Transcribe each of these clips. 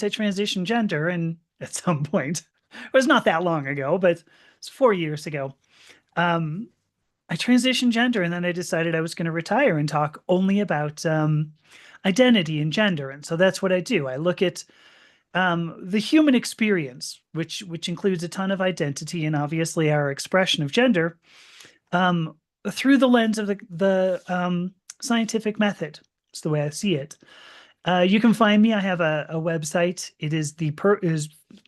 I transitioned gender, and at some point, it was not that long ago, but it's 4 years ago. Um, I transitioned gender, and then I decided I was going to retire and talk only about identity and gender. And so that's what I do. I look at the human experience, which includes a ton of identity and obviously our expression of gender, um, through the lens of the scientific method. It's the way I see it. You can find me. I have a website. It is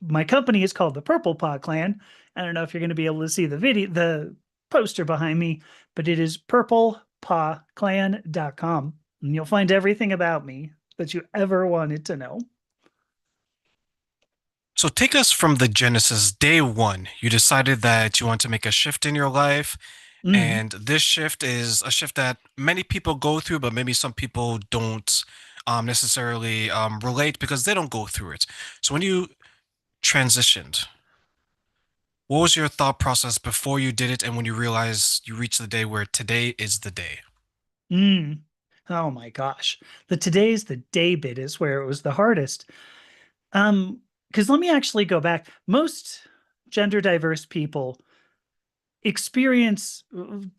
my company is called the Purple Pod Clan. I don't know if you're going to be able to see the poster behind me, but it is purplepawclan.com. And you'll find everything about me that you ever wanted to know. So take us from the Genesis day one. You decided that you want to make a shift in your life, Mm. and this shift is a shift that many people go through, but maybe some people don't necessarily relate because they don't go through it. So when you transitioned, what was your thought process before you did it, and when you realized you reached the day where today is the day? Mm. Oh my gosh. The today's the day bit is where it was the hardest. Um, because let me actually go back. Most gender diverse people experience,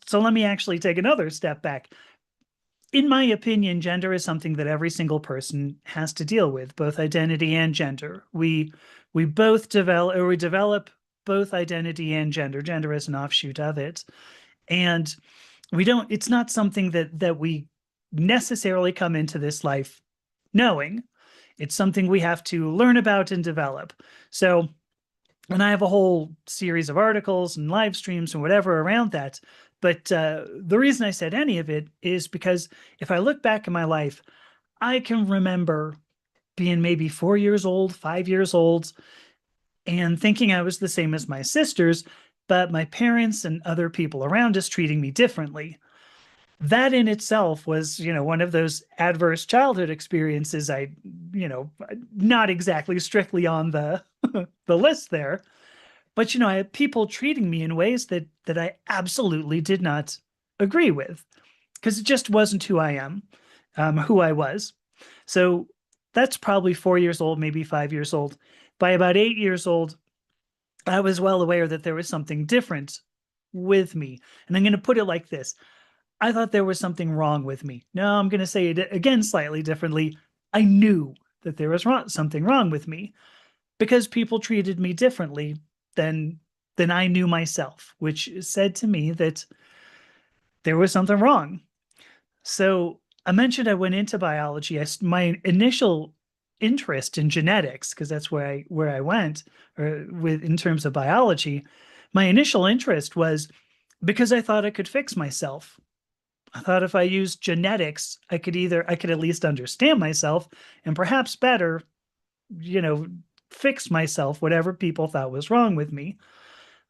so let me actually take another step back. In my opinion, gender is something that every single person has to deal with, both identity and gender. We both develop both identity and gender. Gender is an offshoot of it. And we don't, it's not something that we necessarily come into this life knowing. It's something we have to learn about and develop. So, and I have a whole series of articles and live streams and whatever around that. But the reason I said any of it is because if I look back in my life, I can remember being maybe 4 years old, 5 years old, and thinking I was the same as my sisters, but my parents and other people around us treating me differently. That in itself was, one of those adverse childhood experiences. Not exactly strictly on the the list there, but I had people treating me in ways that I absolutely did not agree with because it just wasn't who I am, who I was. So that's probably 4 years old, maybe 5 years old. By about 8 years old, I was well aware that there was something different with me. And I'm going to put it like this: I thought there was something wrong with me. No, I'm going to say it again slightly differently. I knew that there was something wrong with me because people treated me differently than I knew myself, which said to me that there was something wrong. So I mentioned I went into biology. My initial interest in genetics, because that's where I went, or with in terms of biology, my initial interest was because I thought I could fix myself. I thought if I used genetics, I could at least understand myself and perhaps better, you know, fix myself, whatever people thought was wrong with me.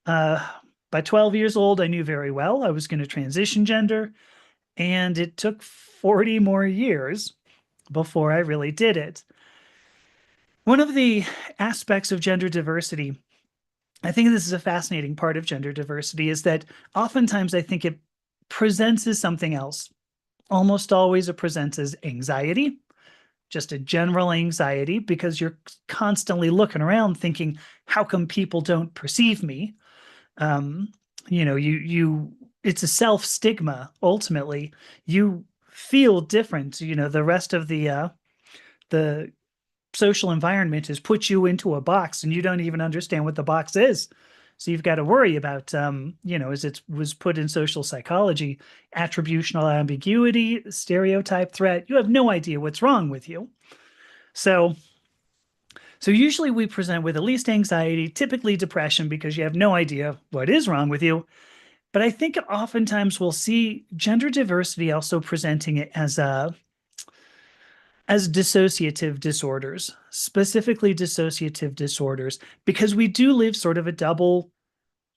Uh, by 12 years old, I knew very well I was going to transition gender, and it took 40 more years before I really did it. One of the aspects of gender diversity, I think this is a fascinating part of gender diversity, is that oftentimes I think it presents as something else. Almost always it presents as anxiety, just a general anxiety, because you're constantly looking around thinking, how come people don't perceive me? Um, it's a self stigma. Ultimately, you feel different. The rest of the social environment has put you into a box, and you don't even understand what the box is. So you've got to worry about, as it was put in social psychology, attributional ambiguity, stereotype threat. You have no idea what's wrong with you. So, so usually we present with at least anxiety, typically depression, because you have no idea what is wrong with you. But I think oftentimes we'll see gender diversity also presenting it as dissociative disorders, specifically dissociative disorders, because we do live sort of a double,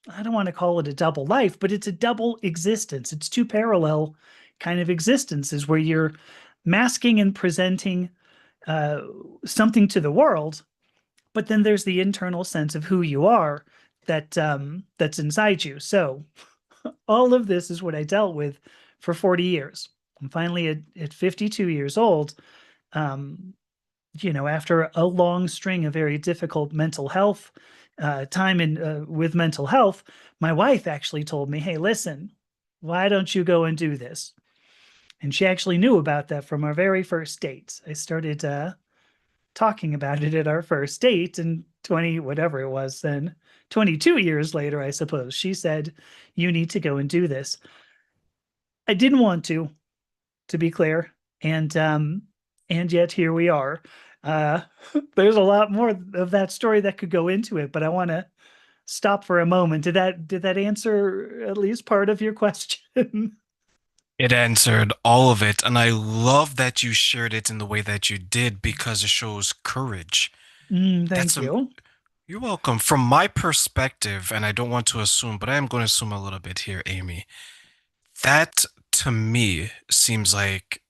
I don't want to call it a double life, but it's a double existence. It's two parallel kind of existences where you're masking and presenting uh, something to the world, but then there's the internal sense of who you are that's inside you. So all of this is what I dealt with for 40 years. I'm finally at 52 years old. Um, after a long string of very difficult mental health time in with mental health, my wife actually told me, "Hey, listen, why don't you go and do this?" And she actually knew about that from our very first date. I started talking about it at our first date, and 20, whatever it was then, 22 years later, I suppose, she said, "You need to go and do this." I didn't want to be clear, and yet here we are. Uh, there's a lot more of that story that could go into it, but I want to stop for a moment. Did that answer at least part of your question? It answered all of it, and I love that you shared it in the way that you did because it shows courage. Thank That's a you. You're welcome. From my perspective, and I don't want to assume, but I am going to assume a little bit here, Amy. That to me seems like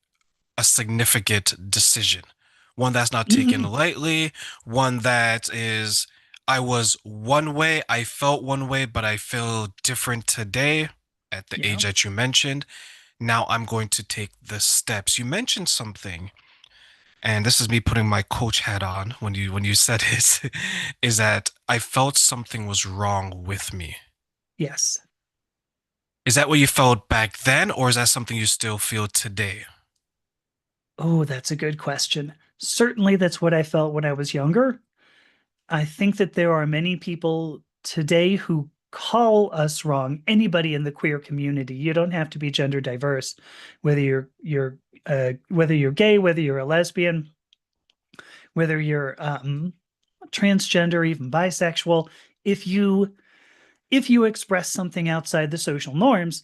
a significant decision. One that's not taken Hmm. lightly, one that is, I was one way, I felt one way, but I feel different today at the Yeah. age that you mentioned. Now I'm going to take the steps. You mentioned something, and this is me putting my coach hat on when you said it, is that I felt something was wrong with me. Yes. Is that what you felt back then, or is that something you still feel today? Oh, that's a good question. Certainly, that's what I felt when I was younger. I think that there are many people today who call us wrong. Anybody in the queer community. You don't have to be gender diverse, whether you're gay, whether you're a lesbian, whether you're transgender, even bisexual. If you if you express something outside the social norms,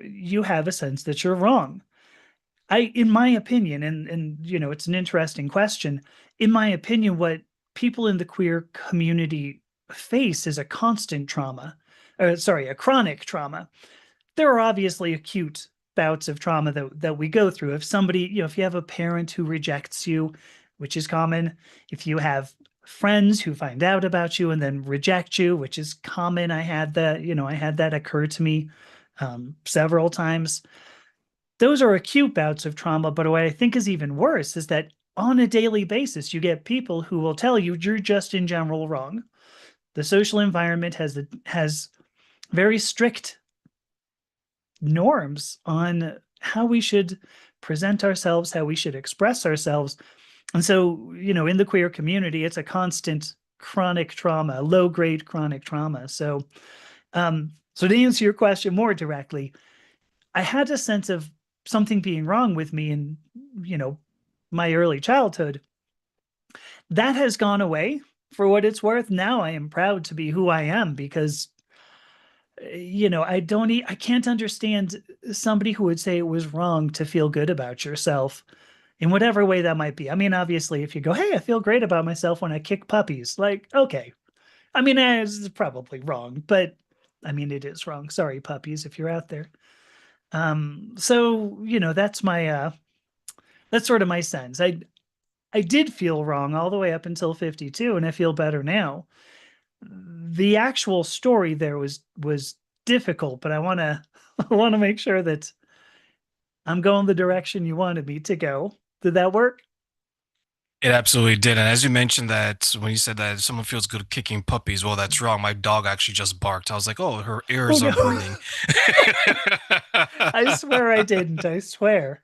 you have a sense that you're wrong. In my opinion, and it's an interesting question. In my opinion, what people in the queer community face is a constant trauma, or sorry, a chronic trauma. There are obviously acute bouts of trauma that we go through. If somebody, if you have a parent who rejects you, which is common, if you have friends who find out about you and then reject you, which is common. I had that occur to me several times. Those are acute bouts of trauma, but what I think is even worse is that on a daily basis, you get people who will tell you you're just in general wrong. The social environment has very strict norms on how we should present ourselves, how we should express ourselves. And so, in the queer community, it's a constant chronic trauma, low grade chronic trauma. So to answer your question more directly, I had a sense of something being wrong with me in, you know, my early childhood. That has gone away for what it's worth. Now I am proud to be who I am because I can't understand somebody who would say it was wrong to feel good about yourself in whatever way that might be. I mean, obviously, if you go, "Hey, I feel great about myself when I kick puppies," like, okay. I mean, it's probably wrong, but I mean, it is wrong. Sorry, puppies, if you're out there. So, that's sort of my sense. I did feel wrong all the way up until 52, and I feel better now. The actual story there was difficult, but I want to I want to make sure that I'm going the direction you wanted me to go. Did that work? It absolutely did. And as you mentioned that when you said that someone feels good kicking puppies, well, that's wrong. My dog actually just barked. I was like, oh, her Oh ears are no. burning. I swear I didn't. I swear.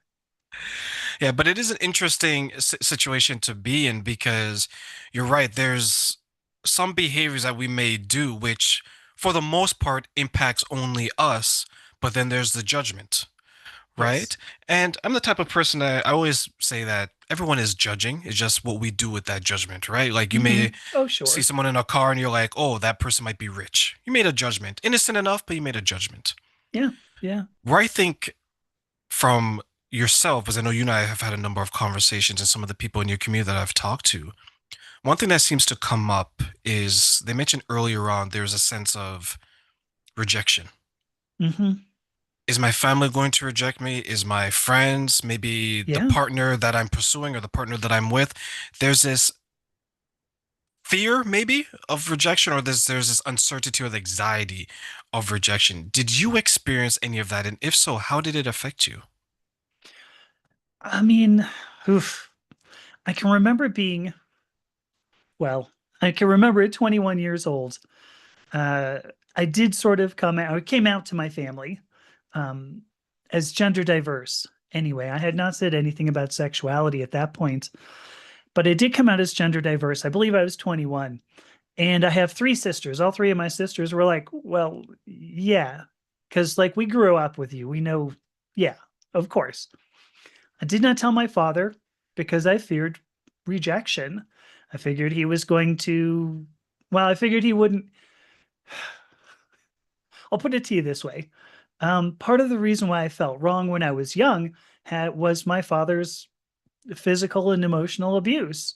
Yeah, but it is an interesting situation to be in because you're right. There's some behaviors that we may do, which for the most part impacts only us, but then there's the judgment. Right? Yes. And I'm the type of person that I always say that everyone is judging. It's just what we do with that judgment, right? Like you may Oh, see sure. someone in a car and you're like, oh, that person might be rich. You made a judgment. Innocent enough, but you made a judgment. Yeah. Yeah. Where I think from yourself, as I know you and I have had a number of conversations and some of the people in your community that I've talked to, one thing that seems to come up is they mentioned earlier on there's a sense of rejection. Hmm. Is my family going to reject me? Is my friends, maybe the Yeah. partner that I'm pursuing or the partner that I'm with? There's this fear, maybe, of rejection, or there's this uncertainty or the anxiety of rejection. Did you experience any of that? And if so, how did it affect you? I mean, oof. I can remember being, well, I can remember at 21 years old, uh, I did sort of come out, I came out to my family um, as gender diverse. Anyway, I had not said anything about sexuality at that point, but I did come out as gender diverse. I believe I was 21. And I have three sisters. All three of my sisters were like, well, yeah, because like we grew up with you. We know, yeah, of course. I did not tell my father because I feared rejection. I figured he was going to, well, I figured he wouldn't. I'll put it to you this way. Part of the reason why I felt wrong when I was young was my father's physical and emotional abuse.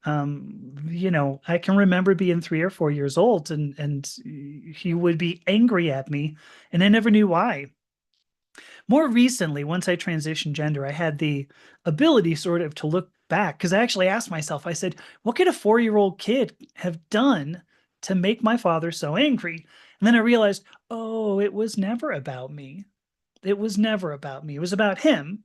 I can remember being 3 or 4 years old and he would be angry at me, and I never knew why. More recently, once I transitioned gender, I had the ability sort of to look back because I actually asked myself, I said, what could a 4-year-old kid have done to make my father so angry? And then I realized, oh, it was never about me. It was never about me. It was about him.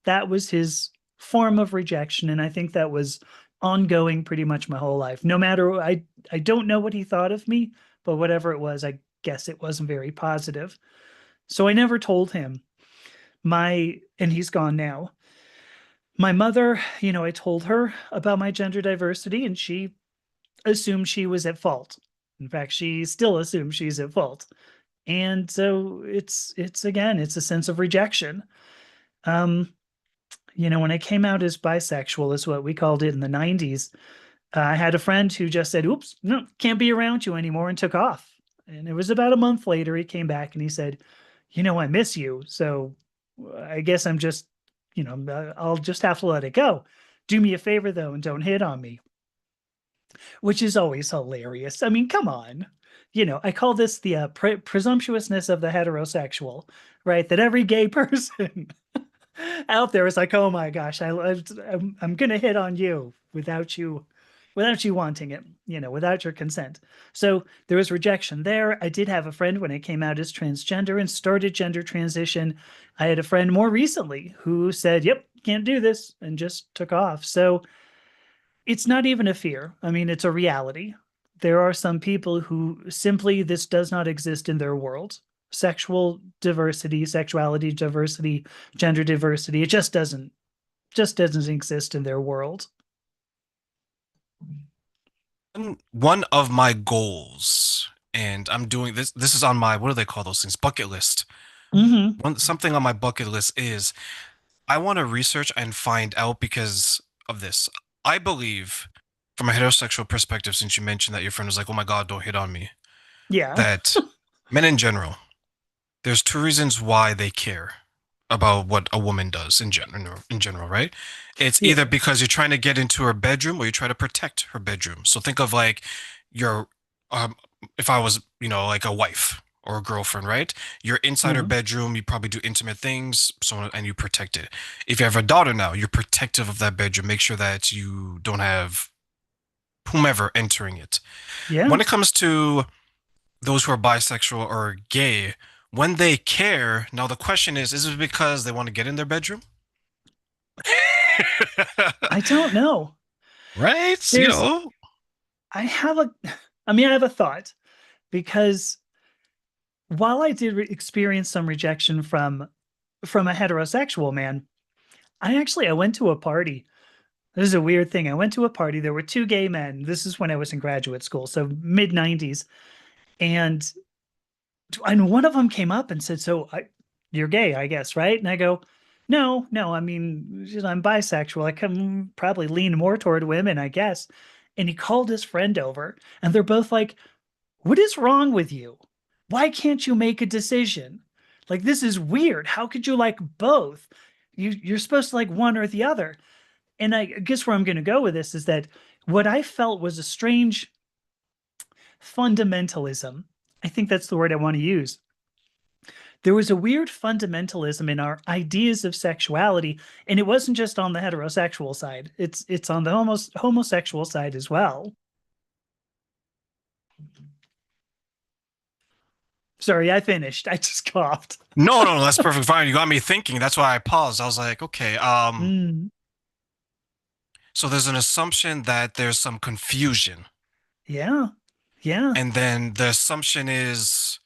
That was his form of rejection. And I think that was ongoing pretty much my whole life. No matter, I don't know what he thought of me, but whatever it was, I guess it wasn't very positive. So I never told him and he's gone now. My mother, I told her about my gender diversity and she assumed she was at fault. In fact, she still assumes she's at fault. And so it's again, it's a sense of rejection. Um, when I came out as bisexual, is what we called it in the 90s, I had a friend who just said, oops, no, can't be around you anymore, and took off. And it was about a month later, he came back and he said, I miss you. So I guess I'll just have to let it go. Do me a favor, though, and don't hit on me, which is always hilarious. I mean, come on. I call this the presumptuousness of the heterosexual, right? That every gay person out there is like, oh my gosh, I'm gonna hit on you without you wanting it, without your consent. So there was rejection there. I did have a friend when I came out as transgender and started gender transition. I had a friend more recently who said, yep, can't do this, and just took off. So it's not even a fear. I mean, it's a reality. There are some people who simply this does not exist in their world. Sexual diversity, sexuality diversity, gender diversity, it just doesn't exist in their world. And one of my goals, and I'm doing this, this is on my, what do they call those things? Bucket list. Hmm. Something on my bucket list is I want to research and find out because of this. I believe, from a heterosexual perspective, since you mentioned that your friend was like, oh my God, don't hit on me, Yeah. that men in general, there's two reasons why they care about what a woman does in general, right? It's either Yeah. because you're trying to get into her bedroom or you try to protect her bedroom. So think of like your um if I was, like a wife or a girlfriend, right? You're inside her Uh-huh. bedroom, you probably do intimate things, so and you protect it. If you have a daughter now, you're protective of that bedroom, make sure that you don't have whomever entering it. Yeah. When it comes to those who are bisexual or gay, when they care, now the question is it because they want to get in their bedroom? I don't know. Right? There's I have a I mean, I have a thought because while I did experience some rejection from a heterosexual man, I went to a party. This is a weird thing. I went to a party. There were two gay men. This is when I was in graduate school, so mid 90s. And one of them came up and said, you're gay, I guess, right? And I go, no, no, I mean, I'm bisexual. I can probably lean more toward women, I guess. And he called his friend over, and they're both like, what is wrong with you? Why can't you make a decision? Like, this is weird. How could you like both? You're supposed to like one or the other. And I guess where I'm going to go with this is that what I felt was a strange fundamentalism. I think that's the word I want to use. There was a weird fundamentalism in our ideas of sexuality, and it wasn't just on the heterosexual side. It's on the homosexual side as well. Sorry, I finished. I just coughed. No, no, no, that's perfectly fine. You got me thinking. That's why I paused. I was like, okay, Mm, So there's an assumption that there's some confusion. Yeah. Yeah. And then the assumption is,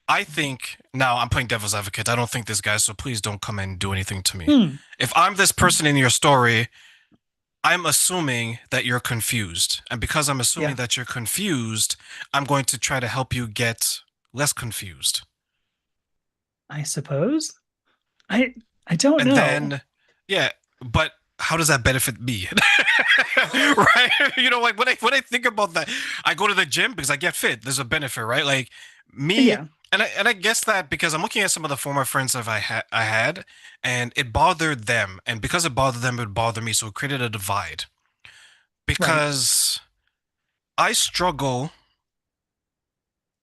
I think, now I'm playing devil's advocate. I don't think this guy, so please don't come and do anything to me. Hmm. If I'm this person in your story, I'm assuming that you're confused. And because I'm assuming Yeah. that you're confused, I'm going to try to help you get less confused. I suppose. I I don't And know. then, yeah, but how does that benefit me? Right? Like when I think about that, I go to the gym because I get fit. There's a benefit, right? Like me, Yeah. and I guess that because I'm looking at some of the former friends that I had, and it bothered them, and because it bothered them, it would bother me. So it created a divide. Right. Because I struggle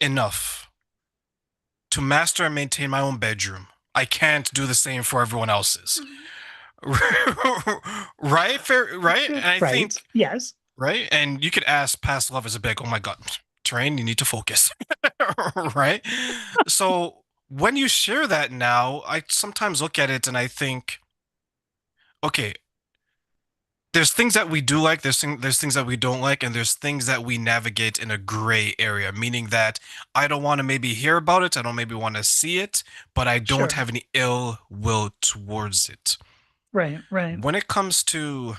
enough to master and maintain my own bedroom. I can't do the same for everyone else's. Right? Fair, right? And I Right. think, Yes. right? And you could ask past lovers a bit, oh my God, Terrain, you need to focus. Right? So when you share that now, I sometimes look at it and I think, okay, there's things that we do like, there's things that we don't like, and there's things that we navigate in a gray area, meaning that I don't want to maybe hear about it, I don't maybe want to see it, but I don't Sure. have any ill will towards it. Right. Right. When it comes to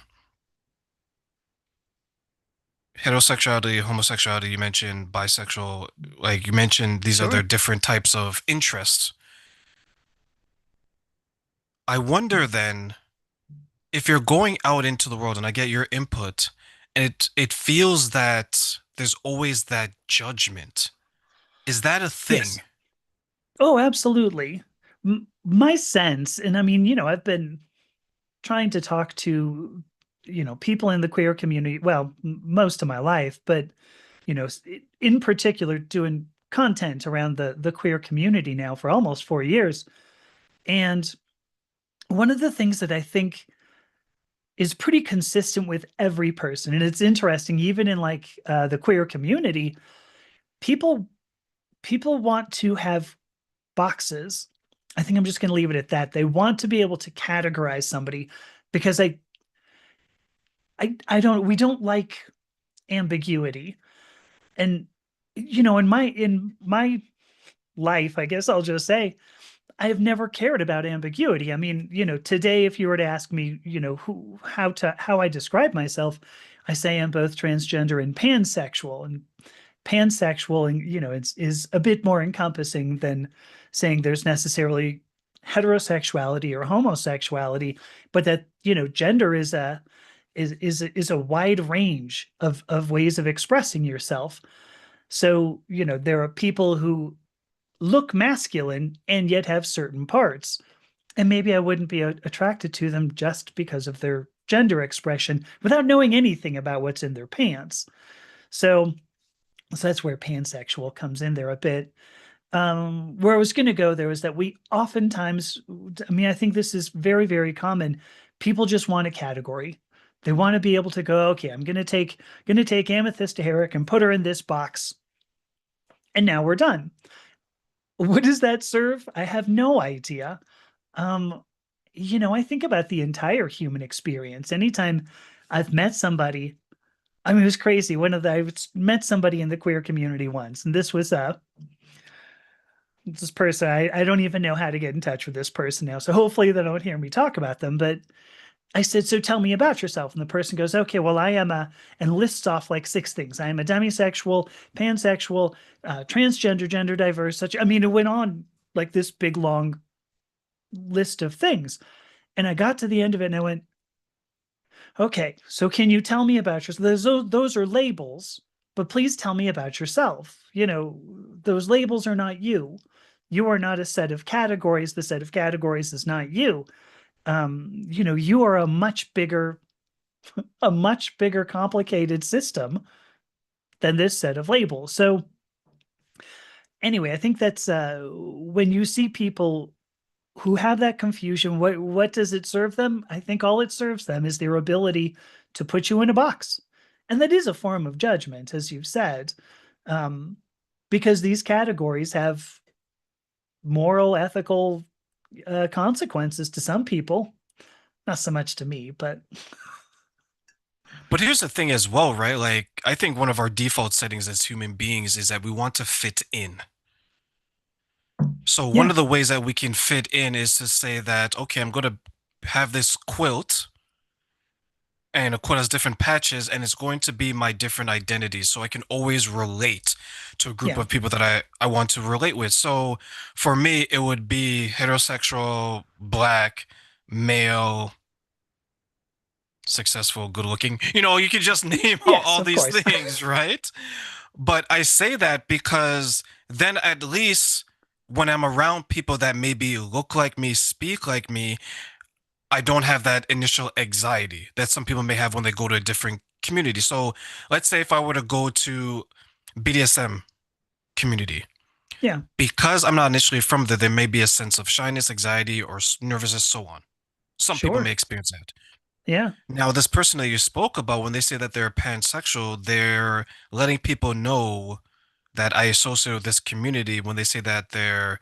heterosexuality, homosexuality, you mentioned bisexual, like you mentioned these other Sure. different types of interests. I wonder then if you're going out into the world and I get your input, and it feels that there's always that judgment. Is that a Yes. thing? Oh, absolutely. My sense, and I mean, I've been trying to talk to, people in the queer community, well, most of my life, but, in particular, doing content around the queer community now for almost 4 years. And one of the things that I think is pretty consistent with every person, and it's interesting, even in like the queer community, people people want to have boxes. I think I'm just going to leave it at that. They want to be able to categorize somebody because I don't we don't like ambiguity. And in my life, I guess I'll just say I have never cared about ambiguity. I mean, today if you were to ask me, how I describe myself, I say I'm both transgender and pansexual. And pansexual, and is a bit more encompassing than saying there's necessarily heterosexuality or homosexuality, but that gender is a wide range of ways of expressing yourself. So there are people who look masculine and yet have certain parts, and maybe I wouldn't be attracted to them just because of their gender expression without knowing anything about what's in their pants. So so that's where pansexual comes in there a bit. Where I was going to go there is that we oftentimes, I mean, I think this is very, very common. People just want a category. They want to be able to go, okay, I'm going to take Amethysta Herrick and put her in this box, and now we're done. What does that serve? I have no idea. Um, I think about the entire human experience. Anytime I've met somebody, I mean, it was crazy. I met somebody in the queer community once, and this person, I don't even know how to get in touch with this person now. So hopefully they don't hear me talk about them. But I said, so tell me about yourself. And the person goes, okay, well, and lists off like six things. I am a demisexual, pansexual, transgender, gender diverse, such, I mean, it went on like this big long list of things. And I got to the end of it and I went, okay, so can you tell me about yourself? Those are labels, but please tell me about yourself. Those labels are not you. You are not a set of categories. The set of categories is not you. You are a much bigger, complicated system than this set of labels. So anyway, I think that's when you see people who have that confusion, what does it serve them? I think all it serves them is their ability to put you in a box. And that is a form of judgment, as you've said, um, because these categories have moral, ethical consequences to some people. Not so much to me, but But here's the thing as well, right? Like, I think one of our default settings as human beings is that we want to fit in. So one yeah, of the ways that we can fit in is to say that, okay, I'm going to have this quilt, and a quilt has different patches, and it's going to be my different identities. So I can always relate to a group yeah, of people that I want to relate with. So for me, it would be heterosexual, black, male, successful, good looking. You can just name out yes, all of these course. things, right? But I say that because then at least when I'm around people that maybe look like me, speak like me, I don't have that initial anxiety that some people may have when they go to a different community. So let's say if I were to go to BDSM community, Yeah, because I'm not initially from there, there may be a sense of shyness, anxiety, or nervousness, so on. Some people may sure. experience that. Yeah, Now, this person that you spoke about, when they say that they're pansexual, they're letting people know that I associate with this community. When they say that they're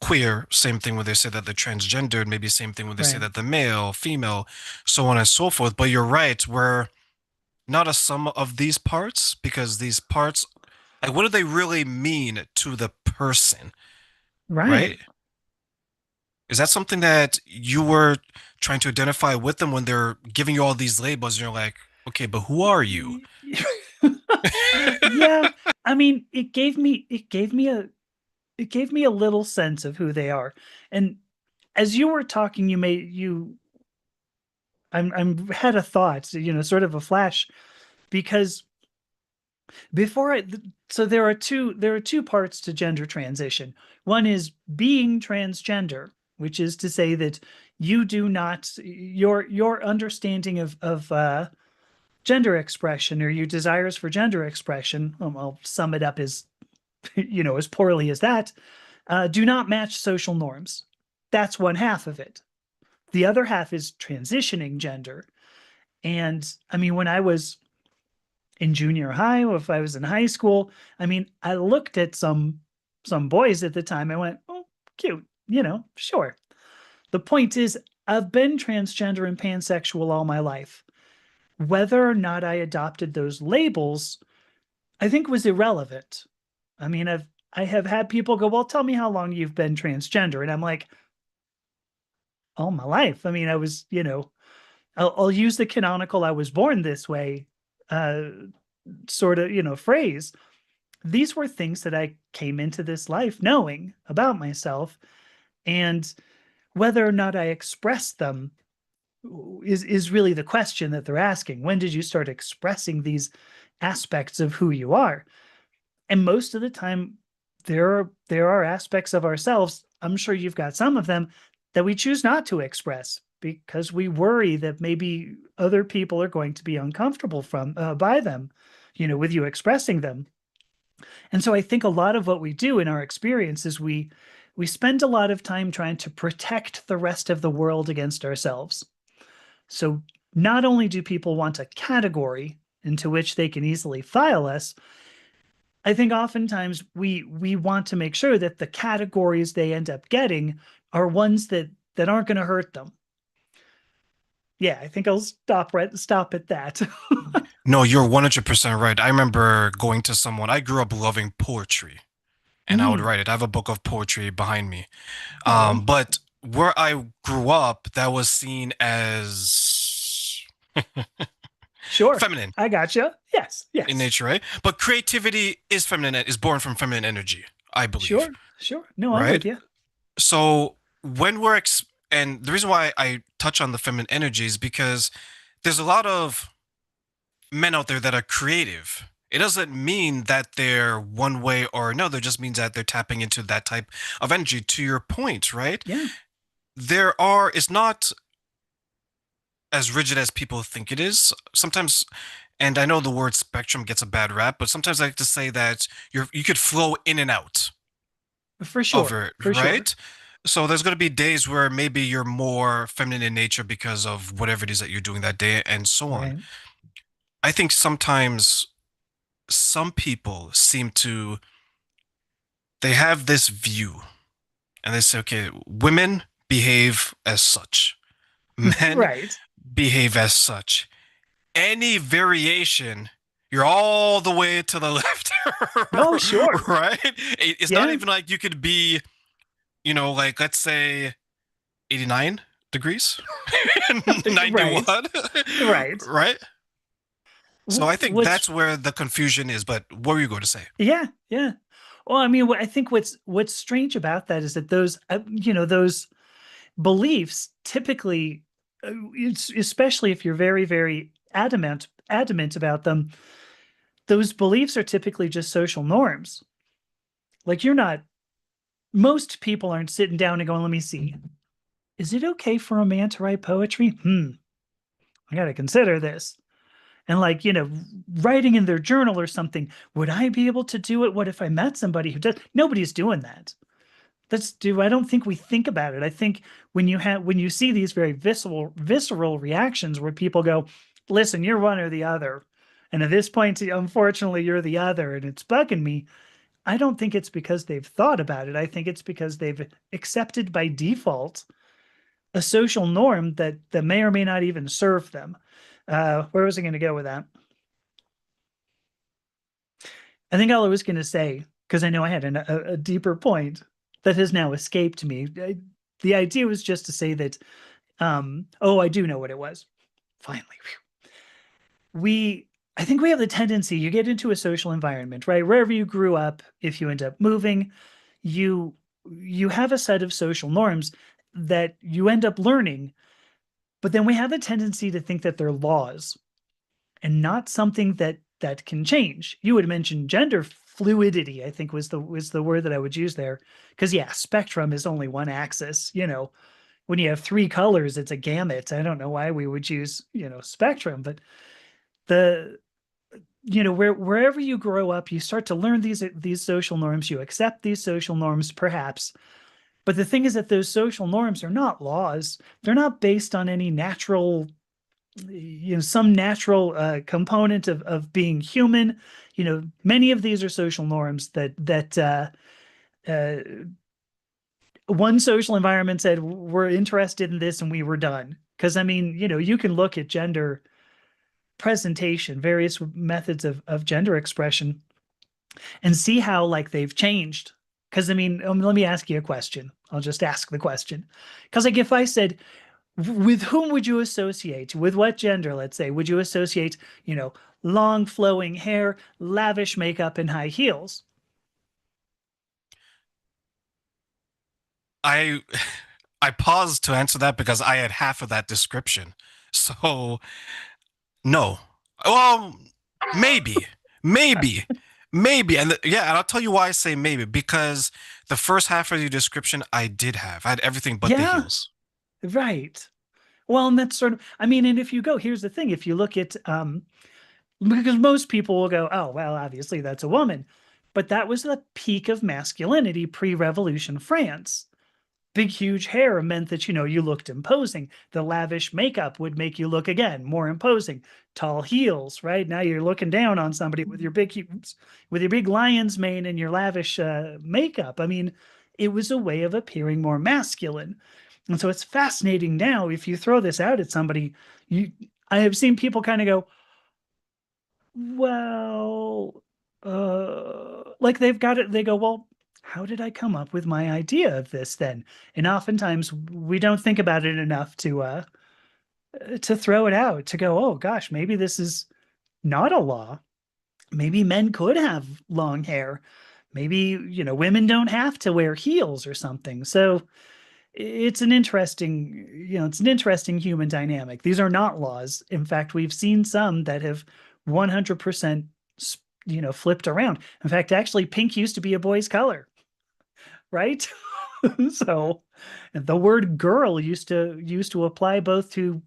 queer, same thing when they say that they're transgendered, maybe same thing when they say right, that they're male, female, so on and so forth. But you're right, we're not a sum of these parts because these parts, like, what do they really mean to the person, right. right? Is that something that you were trying to identify with them when they're giving you all these labels and you're like, okay, but who are you? Yeah, I mean, it gave me a little sense of who they are. And as you were talking, I'm had a thought, sort of a flash, because before I th- so there are two parts to gender transition. One is being transgender, which is to say that you do not your understanding of gender expression, or your desires for gender expression, I'll sum it up as as poorly as that, do not match social norms. That's one half of it. The other half is transitioning gender. And I mean, when I was in junior high, or if I was in high school, I mean, I looked at some boys at the time. I went, "Oh, cute, sure." The point is, I've been transgender and pansexual all my life. Whether or not I adopted those labels, I think was irrelevant. I mean, I have had people go, "Well, tell me how long you've been transgender," and I'm like, "All my life." I mean, I was, I'll use the canonical "I was born this way" uh, sort of, phrase. These were things that I came into this life knowing about myself, and whether or not I expressed them is really the question that they're asking. When did you start expressing these aspects of who you are? And most of the time, there are aspects of ourselves, I'm sure you've got some of them, that we choose not to express because we worry that maybe other people are going to be uncomfortable by them, with you expressing them. And so I think a lot of what we do in our experience is we spend a lot of time trying to protect the rest of the world against ourselves. So not only do people want a category into which they can easily file us, I think oftentimes we want to make sure that the categories they end up getting are ones that aren't going to hurt them. Yeah, I think I'll stop at that. No, you're 100% right. I remember going to someone, I grew up loving poetry and I would Mm. write it. I have a book of poetry behind me. Oh, But where I grew up, that was seen as sure. feminine I gotcha. Yes, in yes. nature, right? But creativity is feminine, is born from feminine energy, I believe, Sure, sure. No, I'm with right? you. So when and the reason why I touch on the feminine energy is because there's a lot of men out there that are creative. It doesn't mean that they're one way or another, it just means that they're tapping into that type of energy. To your point, right? Yeah, It's not as rigid as people think it is. Sometimes, and I know the word spectrum gets a bad rap, but sometimes I like to say that you could flow in and out for of sure. it, For sure. right? So there's going to be days where maybe you're more feminine in nature because of whatever it is that you're doing that day and so on. Right. I think sometimes some people seem to they have this view and they say, okay, women behave as such. Men Right. behave as such. Any variation, you're all the way to the left, Oh, sure. right? It's not Yeah. even like you could be, like let's say 89 degrees, Right. 91, Right. right? So I think What's that's where the confusion is. But what were you going to say? Yeah, yeah. Well, I mean, I think what's strange about that is that those those beliefs typically, especially if you're very very adamant about them, those beliefs are typically just social norms. Like you're not most people aren't sitting down and going, "Let me see. Is it okay for a man to write poetry? I got to consider this." And like, writing in their journal or something, would I be able to do it? What if I met somebody who does? Nobody's doing that. I don't think we think about it. I think when you see these very visceral reactions where people go, listen, you're one or the other. And at this point, unfortunately, you're the other, and it's bugging me. I don't think it's because they've thought about it. I think it's because they've accepted by default a social norm that may or may not even serve them. Where was I going to go with that? I think all I was going to say, because I know I had a deeper point that has now escaped me. The idea was just to say that, oh, I do know what it was. Finally, I think we have the tendency, you get into a social environment, right? Wherever you grew up, if you end up moving, you you have a set of social norms that you end up learning, but then we have a tendency to think that they're laws and not something that can change. You would mention gender fluidity, I think was the word that I would use there. Because yeah, spectrum is only one axis. When you have three colors, it's a gamut. I don't know why we would use, spectrum, but the wherever you grow up, you start to learn these social norms. You accept these social norms, perhaps. But the thing is that those social norms are not laws. They're not based on any natural some natural component of being human. Many of these are social norms that uh, one social environment said we're interested in this and we were done. Because I mean, you can look at gender presentation, various methods of gender expression, and see how like they've changed. Because I mean, let me ask you a question. I'll just ask the question. Because like if I said, with whom would you associate? With what gender, let's say? Would you associate, long flowing hair, lavish makeup, and high heels? I I paused to answer that because I had half of that description. So no. Well, maybe, maybe, maybe, and yeah, and I'll tell you why I say maybe because the first half of your description I did have. I had everything but the Yeah, heels. right. Well, and that's sort of, I mean, and if you go, here's the thing, if you look at, because most people will go, oh, well, obviously that's a woman. But that was the peak of masculinity pre-revolution France. Big, huge hair meant that, you looked imposing. The lavish makeup would make you look again more imposing. Tall heels, right? Now you're looking down on somebody with your big lion's mane and your lavish makeup. I mean, it was a way of appearing more masculine. And so it's fascinating now. If you throw this out at somebody, you I have seen people kind of go, well, like they've got it. They go, well, how did I come up with my idea of this then? And oftentimes we don't think about it enough to throw it out, to go, oh gosh, maybe this is not a law. Maybe men could have long hair. Maybe, women don't have to wear heels or something. So it's an interesting human dynamic. These are not laws. In fact, we've seen some that have 100% flipped around. In fact, actually pink used to be a boy's color, right? So the word girl used to apply both to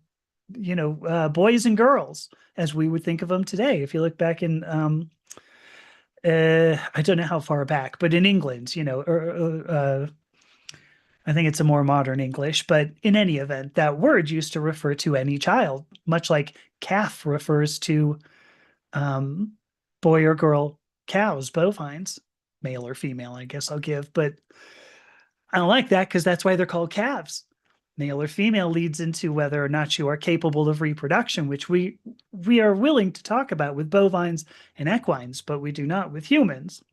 boys and girls as we would think of them today. If you look back in I don't know how far back, but in England, I think it's a more modern English, but in any event, that word used to refer to any child, much like calf refers to um, boy or girl cows, bovines, male or female, I guess I'll give. But I don't like that because that's why they're called calves. male or female leads into whether or not you are capable of reproduction, which we are willing to talk about with bovines and equines, but we do not with humans.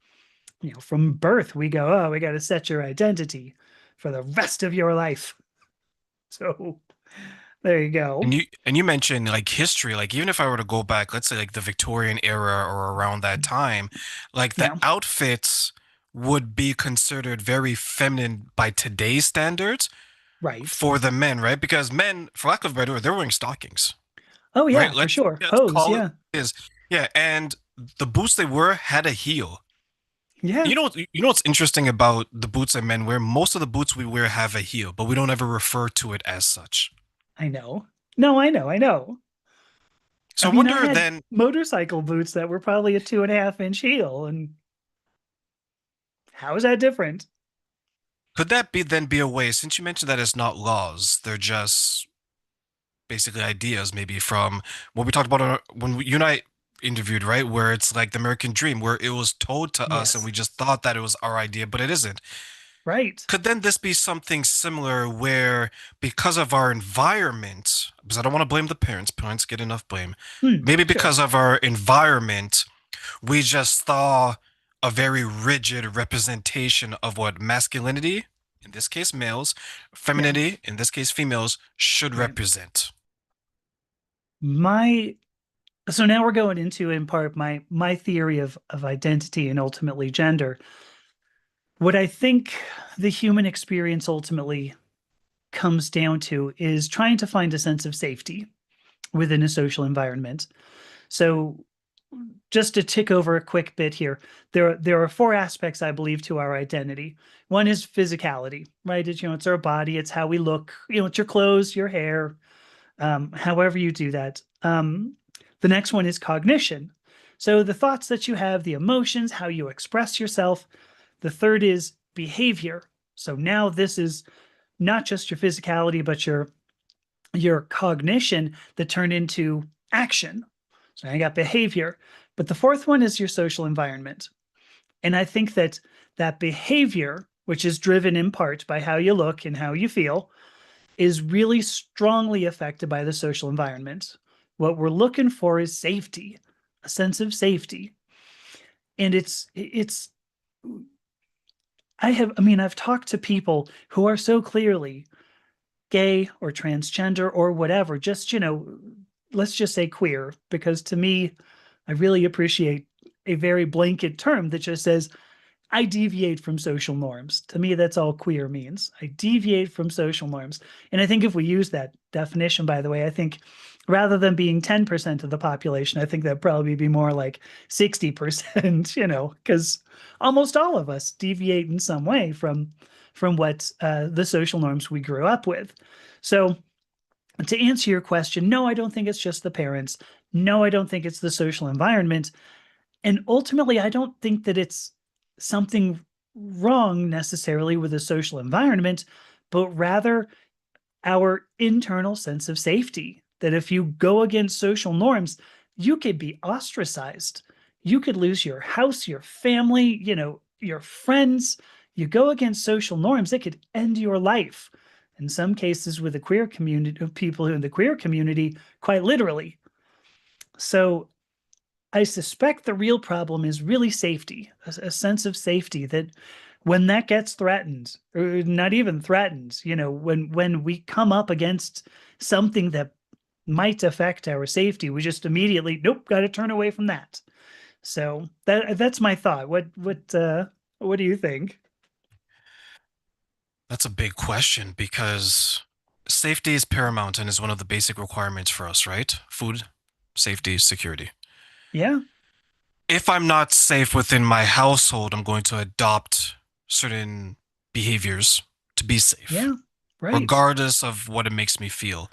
From birth we go, oh, we got to set your identity for the rest of your life. So there you go. And you mentioned like history, like even if I were to go back, let's say like the Victorian era or around that time, like the Yeah, outfits would be considered very feminine by today's standards right. for the men, right? Because men, for lack of a better word, they're wearing stockings, Oh right? yeah, for sure. Let's Hose, call it yeah. is. Yeah, and the boots they wore had a heel. Yeah, You know what's interesting about the boots that men wear? Most of the boots we wear have a heel, but we don't ever refer to it as such. I know. No, I know. I So I mean, I wonder had then, motorcycle boots that were probably a 2.5 inch heel, and how is that different? could that be then be a way, since you mentioned that it's not laws, they're just basically ideas, maybe from what we talked about when you and I interviewed, right? Where it's like the American dream, where it was told to us and Yes, we just thought that it was our idea, but it isn't. right. Could then this be something similar where because of our environment, because I don't want to blame the parents, parents get enough blame, maybe Sure. because of our environment, we just saw a very rigid representation of what masculinity, in this case males, Yeah, femininity, in this case females, should right. represent. My so now we're going into in part my theory of identity and ultimately gender. What I think the human experience ultimately comes down to is trying to find a sense of safety within a social environment. So just to tick over a quick bit here, there are four aspects I believe to our identity. One is physicality, right? It's our body, it's how we look, it's your clothes, your hair, however you do that. The next one is cognition. So the thoughts that you have, the emotions, how you express yourself. The third is behavior. So now this is not just your physicality, but your cognition that turn into action. So I got behavior. But the fourth one is your social environment. And I think that that behavior, which is driven in part by how you look and how you feel, is really strongly affected by the social environment. What we're looking for is safety, a sense of safety. And it's I mean, I've talked to people who are so clearly gay or transgender or whatever, just, let's just say queer, because to me, I really appreciate a very blanket term that just says, I deviate from social norms. To me, that's all queer means. I deviate from social norms. And I think if we use that definition, by the way, I think rather than being 10% of the population, I think that'd probably be more like 60%, because almost all of us deviate in some way from what the social norms we grew up with. So to answer your question, no, I don't think it's just the parents. No, I don't think it's the social environment. And ultimately, I don't think that it's something wrong necessarily with the social environment, but rather our internal sense of safety. That if you go against social norms, you could be ostracized. You could lose your house, your family, your friends. You go against social norms, it could end your life. In some cases, with the queer community, of people in the queer community, quite literally. So I suspect the real problem is really safety, a sense of safety that when that gets threatened, or not even threatened, when we come up against something that might affect our safety, we just immediately, nope, got to turn away from that. So that's my thought. What do you think? That's a big question because safety is paramount and is one of the basic requirements for us, right? Food, safety, security. Yeah, If I'm not safe within my household, I'm going to adopt certain behaviors to be safe, yeah, right. regardless of what it makes me feel.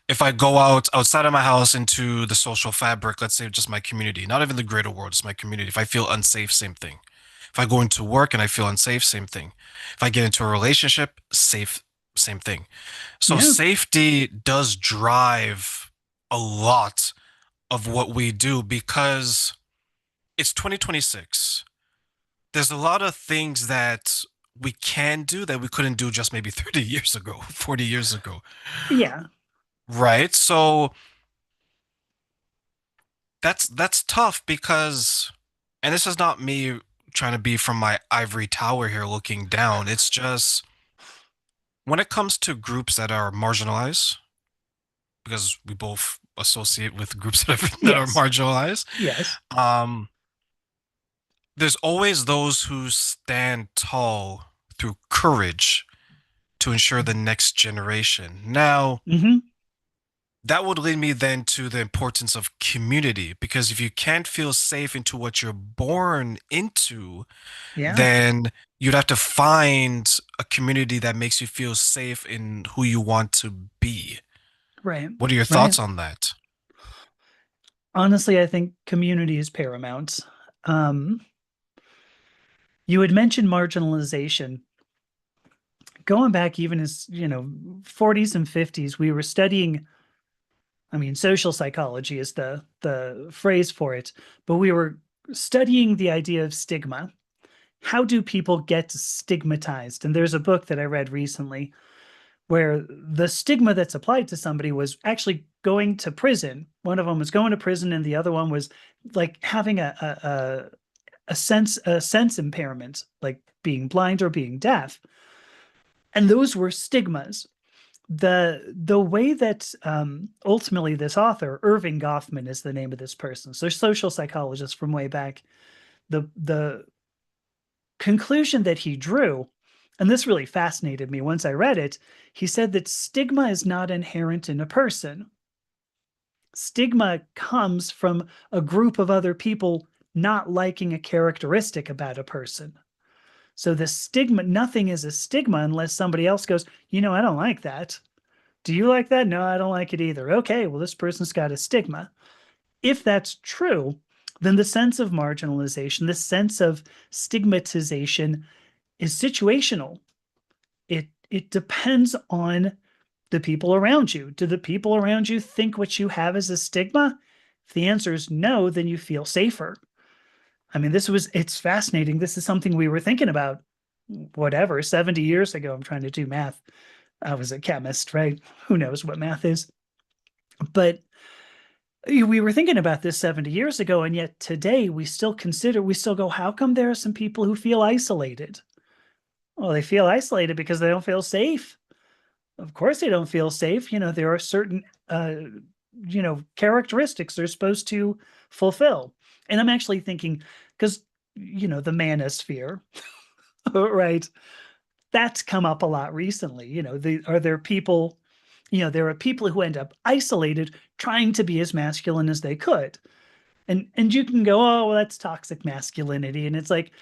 If I go outside of my house into the social fabric, let's say just my community, not even the greater world, it's my community. If I feel unsafe, same thing. If I go into work and I feel unsafe, same thing. If I get into a relationship, safe, same thing. So Yeah, safety does drive a lot of what we do because it's 2026. There's a lot of things that we can do that we couldn't do just maybe 30 years ago, 40 years ago. Yeah. Right? So that's tough because, and this is not me trying to be from my ivory tower here looking down. It's just when it comes to groups that are marginalized, because we both associate with groups that are Yes. marginalized, Yes. um, there's always those who stand tall through courage to ensure the next generation. Now, Hmm. that would lead me then to the importance of community, because if you can't feel safe into what you're born into, Yeah. then you'd have to find a community that makes you feel safe in who you want to be. Right. What are your Right. thoughts on that? Honestly, I think community is paramount. Um, you had mentioned marginalization. Going back even as, 40s and 50s, we were studying, I mean, social psychology is the phrase for it, but we were studying the idea of stigma. How do people get stigmatized? And there's a book that I read recently where the stigma that's applied to somebody was actually going to prison. One of them was going to prison, and the other one was like having a sense impairment, like being blind or being deaf. And those were stigmas. The way that ultimately this author, Irving Goffman is the name of this person, so social psychologist from way back, the conclusion that he drew, and this really fascinated me once I read it, he said that stigma is not inherent in a person. Stigma comes from a group of other people not liking a characteristic about a person. So the stigma, nothing is a stigma unless somebody else goes, I don't like that. Do you like that? No, I don't like it either. Okay, well, this person's got a stigma. If that's true, then the sense of marginalization, the sense of stigmatization is situational. It depends on the people around you. Do the people around you think what you have is a stigma? If the answer is no, then you feel safer. I mean, it's fascinating. This is something we were thinking about, whatever, 70 years ago. I'm trying to do math. I was a chemist, right? Who knows what math is? But we were thinking about this 70 years ago, and yet today we still go, how come there are some people who feel isolated? Well, they feel isolated because they don't feel safe. Of course they don't feel safe. There are certain characteristics they're supposed to fulfill. And I'm actually thinking, because the manosphere, right? That's come up a lot recently. Are there people, there are people who end up isolated trying to be as masculine as they could. And you can go, oh, well, that's toxic masculinity. And it's like,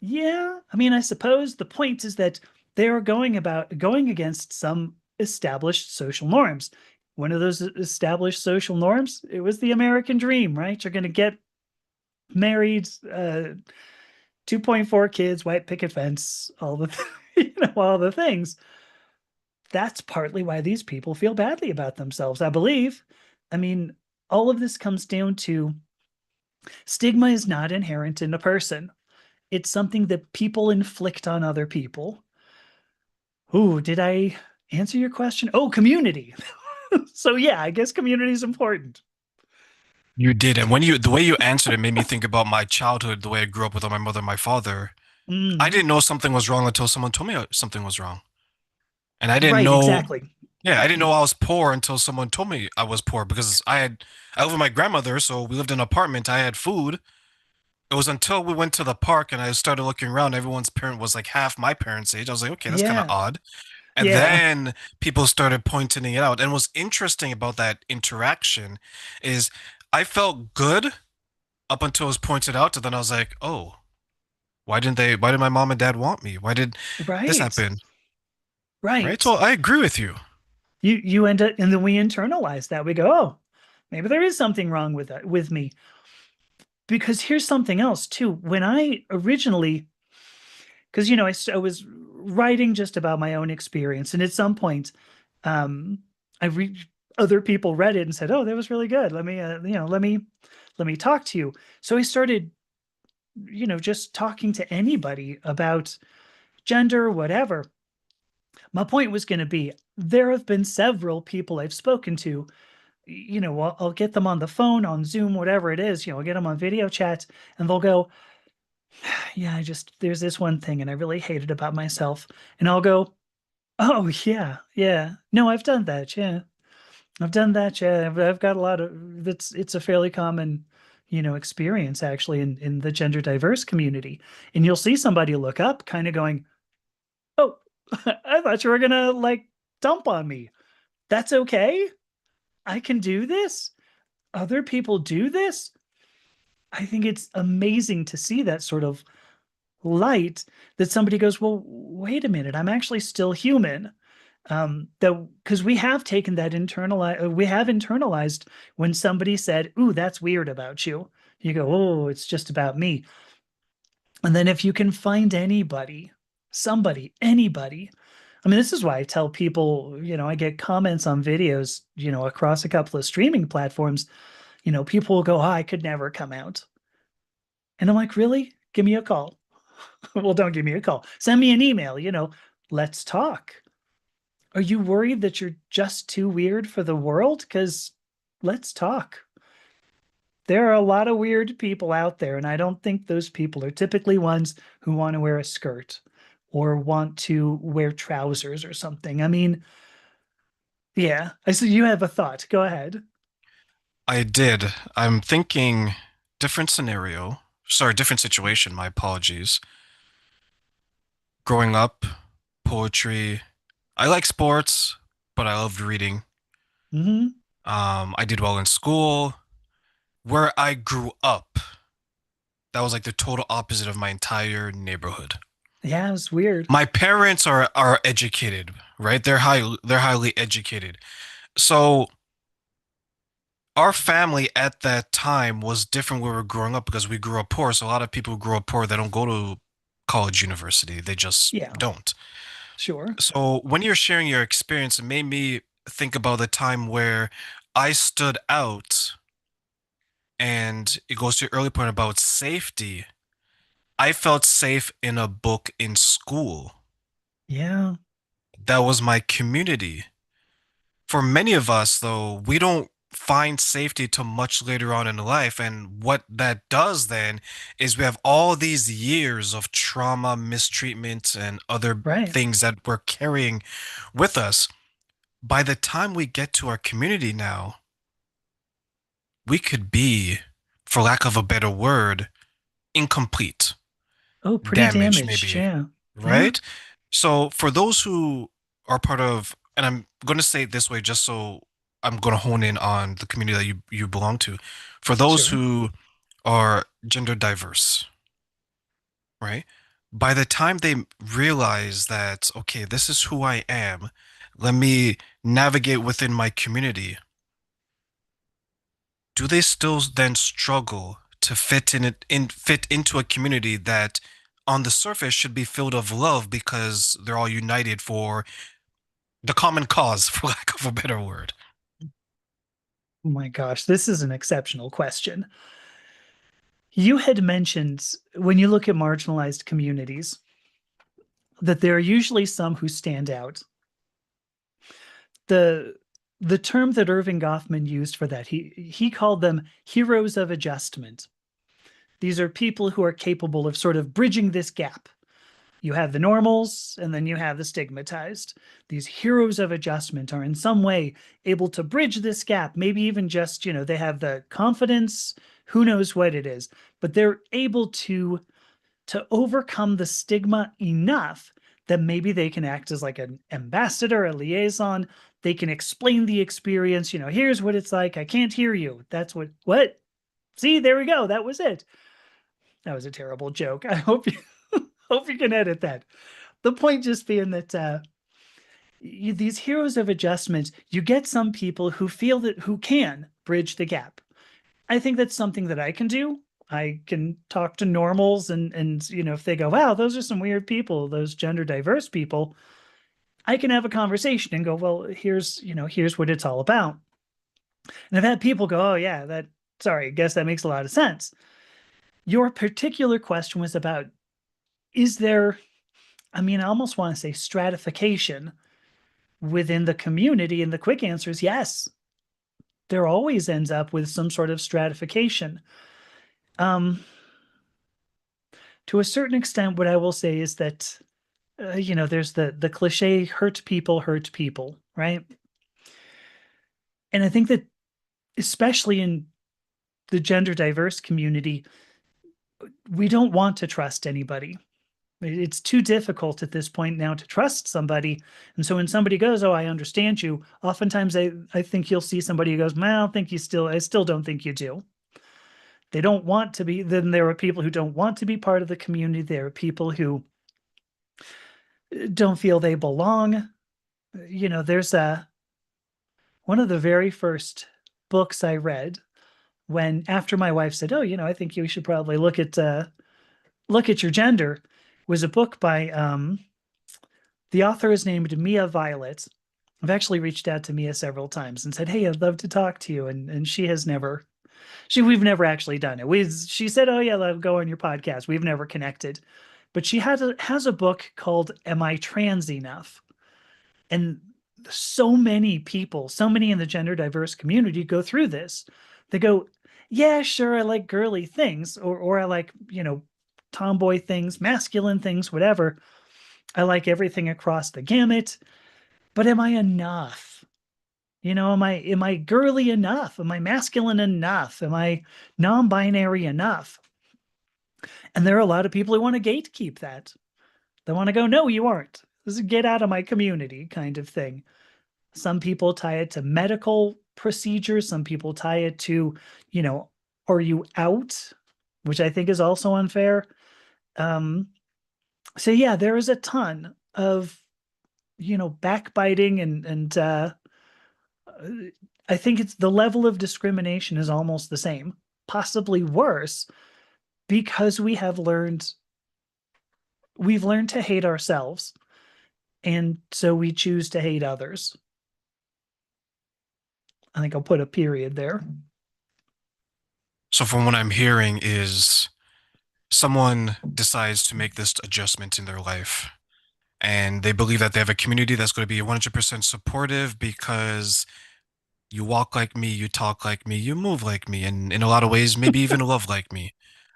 yeah, I mean, I suppose the point is that they're going against some established social norms. One of those established social norms, it was the American dream, right? You're going to get married, 2.4 kids, white picket fence, all the all the things. That's partly why these people feel badly about themselves, I believe. I mean, all of this comes down to stigma is not inherent in a person. It's something that people inflict on other people. Ooh, did I answer your question? Oh, community. So yeah, I guess community is important. You did, and the way you answered it made me think about my childhood, the way I grew up with my mother and my father. I Mm, didn't know something was wrong until someone told me something was wrong. And I didn't right, know, exactly. yeah, I didn't know I was poor until someone told me I was poor because I lived with my grandmother, so we lived in an apartment. I had food. It was until we went to the park and I started looking around. Everyone's parent was like half my parents' age. I was like, okay, that's kind of Yeah, odd. And yeah, then people started pointing it out. And what's interesting about that interaction is I felt good up until it was pointed out. And then I was like, oh, why did my mom and dad want me? Why did this right, happen? Right? right. So I agree with you. You end up, and then we internalize that. We go, oh, maybe there is something wrong with that with me. Because here's something else too. When I originally, because I was writing just about my own experience, and at some point, um, I read other people read it and said, "Oh, that was really good. Let me talk to you." So I started, just talking to anybody about gender, whatever. My point was going to be there have been several people I've spoken to. I'll get them on the phone, on Zoom, whatever it is. I'll get them on video chat, and they'll go, "Yeah, there's this one thing, and I really hate it about myself." And I'll go, "Oh yeah, yeah. No, I've done that. Yeah, I've done that. Yeah, I've got a lot of that's. It's a fairly common, experience actually in the gender diverse community." And you'll see somebody look up, kind of going, "Oh, I thought you were gonna like dump on me. That's okay. I can do this. Other people do this." I think it's amazing to see that sort of light that somebody goes, "Well, wait a minute, I'm actually still human." That because we have internalized when somebody said, "Ooh, that's weird about you." You go, "Oh, it's just about me." And then if you can find anybody, I mean, this is why I tell people, I get comments on videos, across a couple of streaming platforms, people will go, "Oh, I could never come out." And I'm like, "Really? Give me a call." Well, don't give me a call. Send me an email, let's talk. Are you worried that you're just too weird for the world? Because let's talk. There are a lot of weird people out there, and I don't think those people are typically ones who want to wear a skirt or want to wear trousers or something. I mean, yeah. I see you have a thought. Go ahead. I did. I'm thinking different scenario. Sorry, different situation. My apologies. Growing up, poetry. I like sports, but I loved reading. Hmm. I did well in school. Where I grew up, that was like the total opposite of my entire neighborhood. Yeah, it was weird. My parents are educated, right? They're highly educated. So our family at that time was different where we were growing up because we grew up poor. So a lot of people who grow up poor, they don't go to college, university. They just Yeah, don't. sure. So when you're sharing your experience, it made me think about the time where I stood out, and it goes to your early point about safety. I felt safe in a book in school. Yeah. That was my community. For many of us, though, we don't find safety till much later on in life. And what that does then is we have all these years of trauma, mistreatment, and other Right. things that we're carrying with us. By the time we get to our community now, we could be, for lack of a better word, incomplete, Oh, pretty damaged, damaged. maybe, Yeah. Yeah. right? So for those who are part of, and I'm going to say it this way just so I'm going to hone in on the community that you belong to. For those Sure. who are gender diverse, right? By the time they realize that, okay, this is who I am, let me navigate within my community, do they still then struggle to fit into a community that on the surface should be filled of love because they're all united for the common cause, for lack of a better word? Oh my gosh, this is an exceptional question. You had mentioned when you look at marginalized communities that there are usually some who stand out. The the term that Irving Goffman used for that, he called them heroes of adjustment. These are people who are capable of sort of bridging this gap. You have the normals and then you have the stigmatized. These heroes of adjustment are in some way able to bridge this gap, maybe even just, they have the confidence, who knows what it is, but they're able to overcome the stigma enough that maybe they can act as like an ambassador, a liaison. They can explain the experience. Here's what it's like. I can't hear you. That's what? See, there we go. That was it. That was a terrible joke. I hope you hope you can edit that. The point just being that these heroes of adjustment, you get some people who feel that who can bridge the gap. I think that's something that I can do. I can talk to normals and if they go, "Wow, those are some weird people, those gender diverse people," I can have a conversation and go, "Well, here's what it's all about." And I've had people go, "Oh yeah, that sorry, I guess that makes a lot of sense." Your particular question was about, is there I mean, I almost want to say stratification within the community. And the quick answer is yes. There always ends up with some sort of stratification. Um, to a certain extent, what I will say is that, there's the cliche hurt people, right? And I think that especially in the gender diverse community, we don't want to trust anybody. It's too difficult at this point now to trust somebody. And so when somebody goes, "Oh, I understand you," oftentimes I think you'll see somebody who goes, "Man, I don't think you still, I still don't think you do." They don't want to be, then there are people who don't want to be part of the community. There are people who don't feel they belong. There's one of the very first books I read when after my wife said, "Oh, I think you should probably look at your gender," was a book by the author is named Mia Violet. I've actually reached out to Mia several times and said, "Hey, I'd love to talk to you," and she has never we've never actually done it. She said, "Oh yeah, let go on your podcast." We've never connected, but she has a book called "Am I Trans Enough?" And so many people, so many in the gender diverse community go through this. They go, "Yeah, sure, I like girly things, or I like, tomboy things, masculine things, whatever. I like everything across the gamut, but am I enough? Am I girly enough? Am I masculine enough? Am I non-binary enough?" And there are a lot of people who want to gatekeep that. They want to go, "No, you aren't. This is get out of my community," kind of thing. Some people tie it to medical procedures. Some people tie it to, you know, are you out? Which I think is also unfair. Um, so yeah, there is a ton of, backbiting and I think it's the level of discrimination is almost the same, possibly worse, because we've learned to hate ourselves, and so we choose to hate others. I think I'll put a period there. So from what I'm hearing is someone decides to make this adjustment in their life and they believe that they have a community that's going to be 100% supportive because you walk like me, you talk like me, you move like me, and in a lot of ways, maybe even love like me.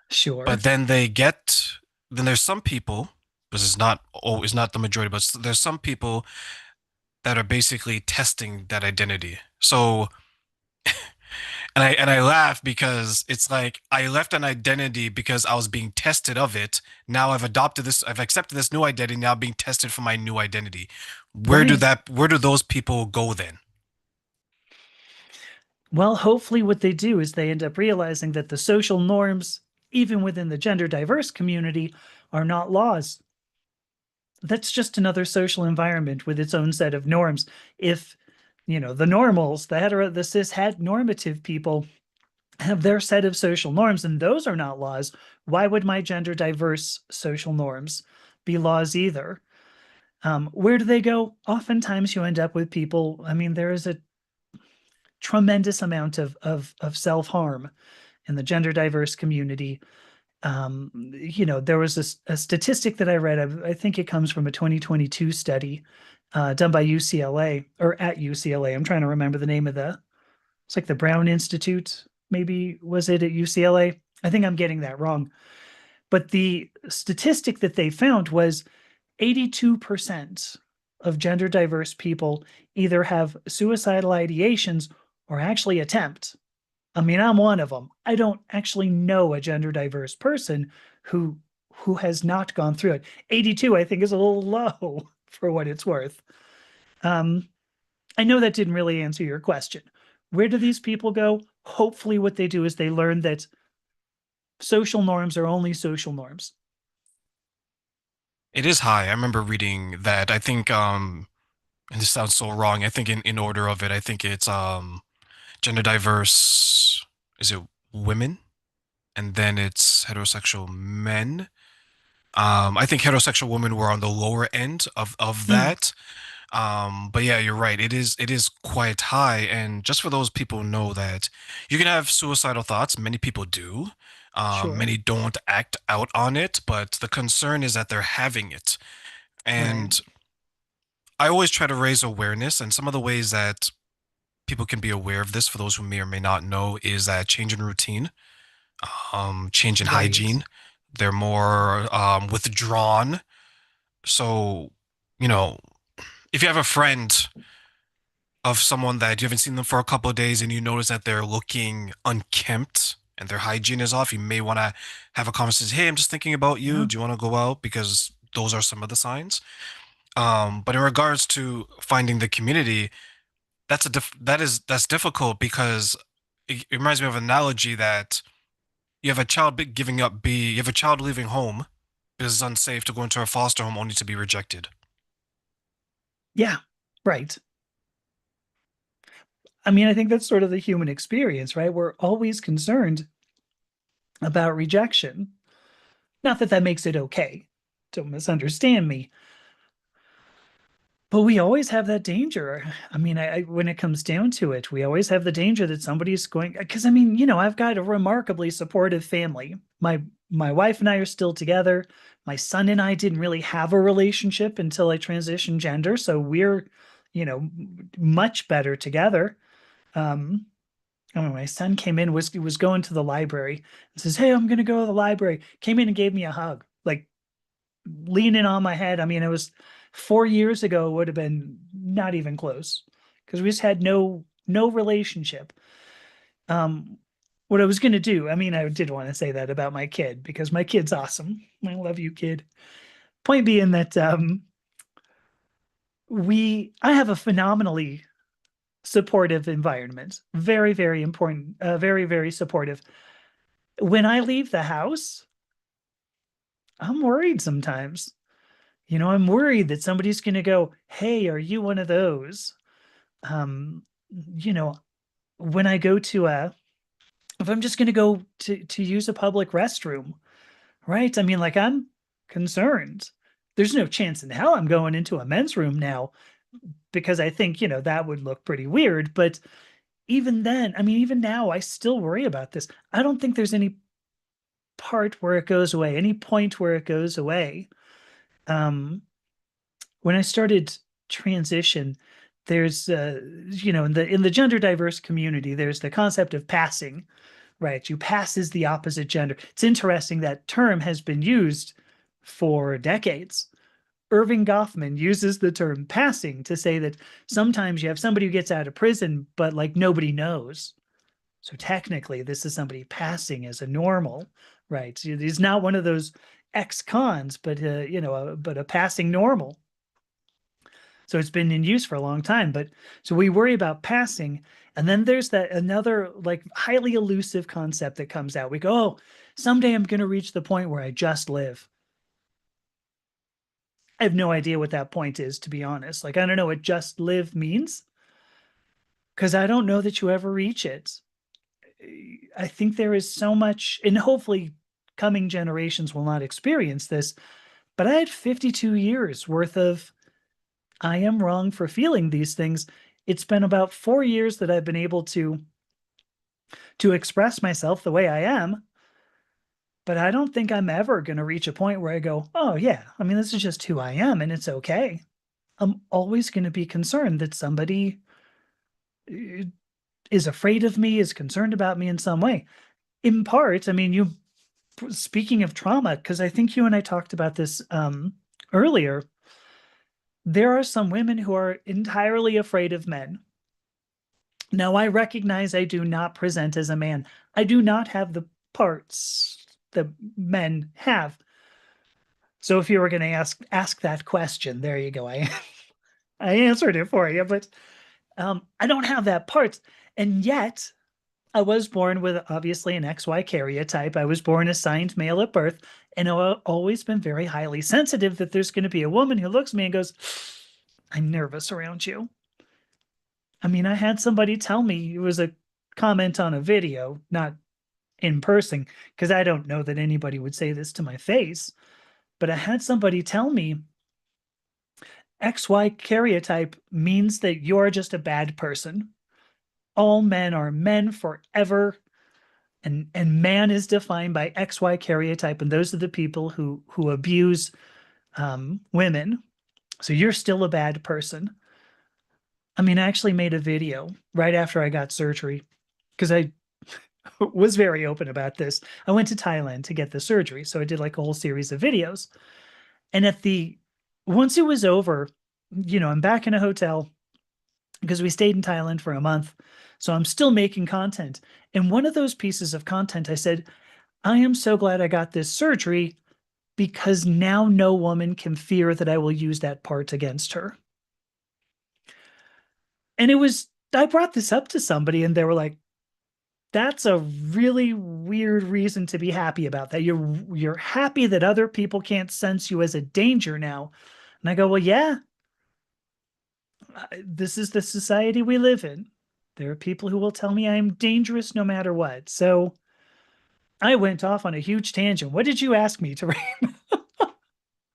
Sure. But then there's some people, this is not always not the majority, but there's some people that are basically testing that identity. So, and I laugh because it's like I left an identity because I was being tested of it. Now I've accepted this new identity, now being tested for my new identity. Right. Where do those people go then? Well, hopefully, what they do is they end up realizing that the social norms, even within the gender diverse community, are not laws. That's just another social environment with its own set of norms. If, the normals, the cis het normative people have their set of social norms, and those are not laws, why would my gender diverse social norms be laws either? Where do they go? Oftentimes, you end up with people. I mean, there is a tremendous amount of self harm in the gender diverse community. There was a statistic that I read. I think it comes from a 2022 study done by UCLA or at UCLA. I'm trying to remember the name of it's like the Brown Institute, maybe was it at UCLA? I think I'm getting that wrong. But the statistic that they found was 82% of gender diverse people either have suicidal ideations or actually attempt. I mean, I'm one of them. I don't actually know a gender diverse person who has not gone through it. 82, I think, is a little low for what it's worth. Um, I know that didn't really answer your question. Where do these people go? Hopefully, what they do is they learn that social norms are only social norms. It is high. I remember reading that. I think and this sounds so wrong. I think in order of it, I think it's gender diverse, is it women? And then it's heterosexual men. I think heterosexual women were on the lower end of Mm, that. But yeah, you're right. It is quite high. And just for those people who know that you can have suicidal thoughts. Many people do. sure. Many don't act out on it, but the concern is that they're having it. Right. And I always try to raise awareness, and some of the ways that people can be aware of this, for those who may or may not know, is that change in routine, change in Right. hygiene. They're more withdrawn. So, you know, if you have a friend of someone that you haven't seen them for a couple of days and you notice that they're looking unkempt and their hygiene is off, you may want to have a conversation. Hey, I'm just thinking about you. Yeah. Do you want to go out? Because those are some of the signs. But in regards to finding the community, that's difficult because it reminds me of an analogy that you have a child giving up B, you have a child leaving home because it's unsafe to go into a foster home only to be rejected. Yeah. Right. I mean, I think that's sort of the human experience, right? We're always concerned about rejection. Not that that makes it okay. Don't misunderstand me. But we always have that danger. I mean, when it comes down to it, we always have the danger that somebody's going, because I mean, I've got a remarkably supportive family. My wife and I are still together. My son and I didn't really have a relationship until I transitioned gender, so we're, much better together. Um, I mean, my son came in, was going to the library and says, "Hey, I'm gonna go to the library." Came in and gave me a hug, like leaning on my head. I mean, it was 4 years ago, it would have been not even close because we just had no relationship. Um, what I was gonna do, I mean, I did want to say that about my kid because my kid's awesome. I love you, kid. Point being that I have a phenomenally supportive environment. Very, very important. Very, very supportive. When I leave the house, I'm worried sometimes. I'm worried that somebody's going to go, "Hey, are you one of those?" Um, you know, when I go to if I'm just going to go to use a public restroom, right? I mean, like I'm concerned. There's no chance in hell I'm going into a men's room now because I think, that would look pretty weird. But even then, I mean, even now, I still worry about this. I don't think there's any part where it goes away, any point where it goes away. Um, when I started transition, there's in the gender diverse community, there's the concept of passing, right? You pass as the opposite gender. It's interesting that term has been used for decades. Irving Goffman uses the term passing to say that sometimes you have somebody who gets out of prison, but like nobody knows. So technically, this is somebody passing as a normal, right? So he's not one of those ex-cons, but but a passing normal. So it's been in use for a long time. But so we worry about passing. And then there's that another like highly elusive concept that comes out. We go, "Oh, someday I'm going to reach the point where I just live." I have no idea what that point is, to be honest. Like, I don't know what just live means because I don't know that you ever reach it. I think there is so much, and hopefully coming generations will not experience this, but I had 52 years worth of I am wrong for feeling these things. It's been about 4 years that I've been able to express myself the way I am, but I don't think I'm ever going to reach a point where I go, "Oh yeah, I mean this is just who I am and it's okay." I'm always going to be concerned that somebody uh, is afraid of me, is concerned about me in some way. In part, I mean, speaking of trauma, because I think you and I talked about this earlier, there are some women who are entirely afraid of men. Now, I recognize I do not present as a man. I do not have the parts that men have. So if you were going to ask that question, there you go. I answered it for you, but I don't have that part, and yet I was born with obviously an XY karyotype. I was born assigned male at birth, and I've always been very highly sensitive that there's going to be a woman who looks at me and goes, "I'm nervous around you." I mean, I had somebody tell me, it was a comment on a video, not in person, because I don't know that anybody would say this to my face, but I had somebody tell me XY karyotype means that you're just a bad person. All men are men forever, and man is defined by XY karyotype, and those are the people who abuse women. So you're still a bad person. I mean, I actually made a video right after I got surgery because I was very open about this. I went to Thailand to get the surgery. So I did like a whole series of videos. And once it was over, I'm back in a hotel because we stayed in Thailand for a month. So I'm still making content. And one of those pieces of content, I said, I am so glad I got this surgery because now no woman can fear that I will use that part against her. And I brought this up to somebody and they were like, that's a really weird reason to be happy about that. You're happy that other people can't sense you as a danger now. And I go, well, yeah, this is the society we live in. There are people who will tell me I'm dangerous no matter what. So I went off on a huge tangent. What did you ask me to write?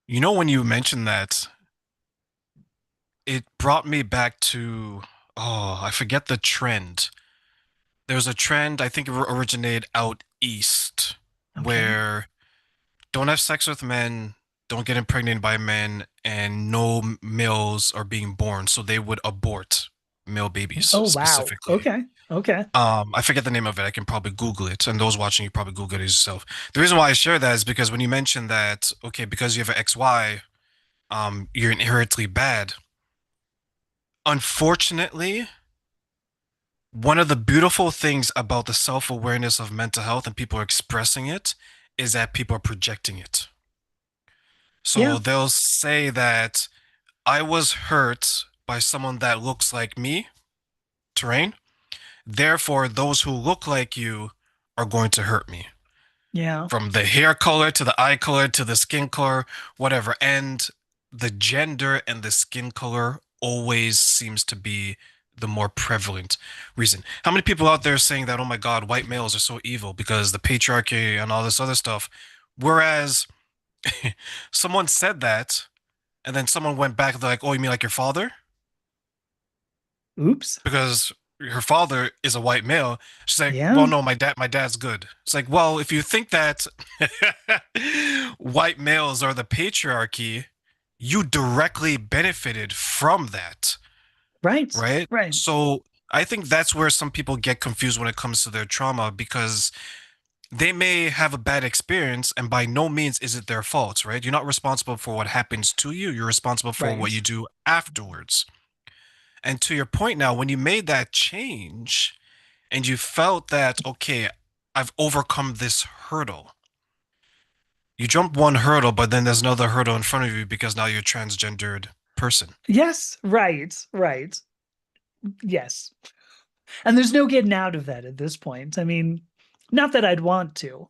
You know, when you mentioned that, it brought me back to, oh, I forget the trend. There was a trend, I think it originated out east, Okay. where don't have sex with men, don't get impregnated by men, and no males are being born, so they would abort male babies Oh, wow. specifically. Okay. Okay. I forget the name of it. I can probably Google it, and those watching, you probably Google it yourself. The reason why I share that is because when you mentioned that, okay, because you have an XY, you're inherently bad. Unfortunately, one of the beautiful things about the self-awareness of mental health and people expressing it is that people are projecting it. Yeah. So they'll say that I was hurt by someone that looks like me, terrain. Therefore, those who look like you are going to hurt me. Yeah. From the hair color to the eye color to the skin color, whatever. And the gender and the skin color always seems to be the more prevalent reason. How many people out there saying that, oh my God, white males are so evil because the patriarchy and all this other stuff? Whereas someone said that, and then someone went back, they're like, oh, you mean like your father? Oops. Because her father is a white male. She's like, well, Yeah. no, my dad's good. It's like, well, if you think that white males are the patriarchy, you directly benefited from that, Right. right? Right. So I think that's where some people get confused when it comes to their trauma because they may have a bad experience and by no means is it their fault, right? You're not responsible for what happens to you. You're responsible for what you Right. do afterwards. And to your point now, when you made that change and you felt that, okay, I've overcome this hurdle. You jump one hurdle, but then there's another hurdle in front of you because now you're a transgendered person. Yes. Right. Right. Yes. And there's no getting out of that at this point. I mean, not that I'd want to.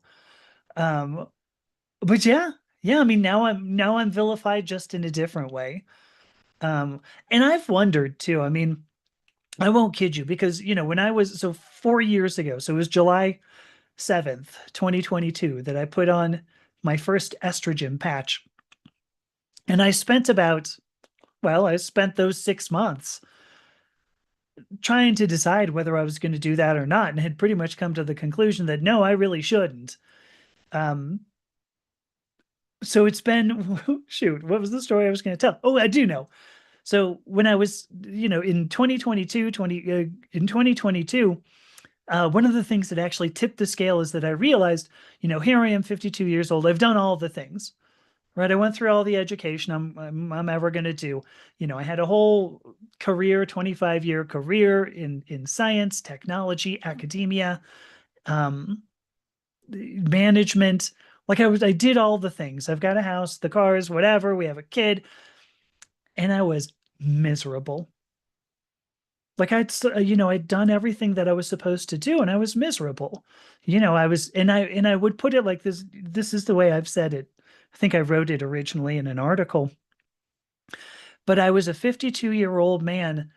Um, but yeah. Yeah, I mean now I'm vilified just in a different way. And I've wondered too. I mean, I won't kid you because, when I was 4 years ago, so it was July 7th, 2022, that I put on my first estrogen patch. And I spent those 6 months trying to decide whether I was going to do that or not, and had pretty much come to the conclusion that no, I really shouldn't. Um, so it's been, shoot, what was the story I was going to tell? Oh, I do know. So when I was, in 2022, one of the things that actually tipped the scale is that I realized, here I am, 52 years old. I've done all the things, right? I went through all the education I'm ever going to do. I had a whole career, 25-year career in science, technology, academia, um, management. Like I did all the things. I've got a house, the cars, whatever. We have a kid, and I was miserable. Like I'd done everything that I was supposed to do, and I was miserable. I was, and I would put it like this. This is the way I've said it. I think I wrote it originally in an article, but I was a 52-year-old man,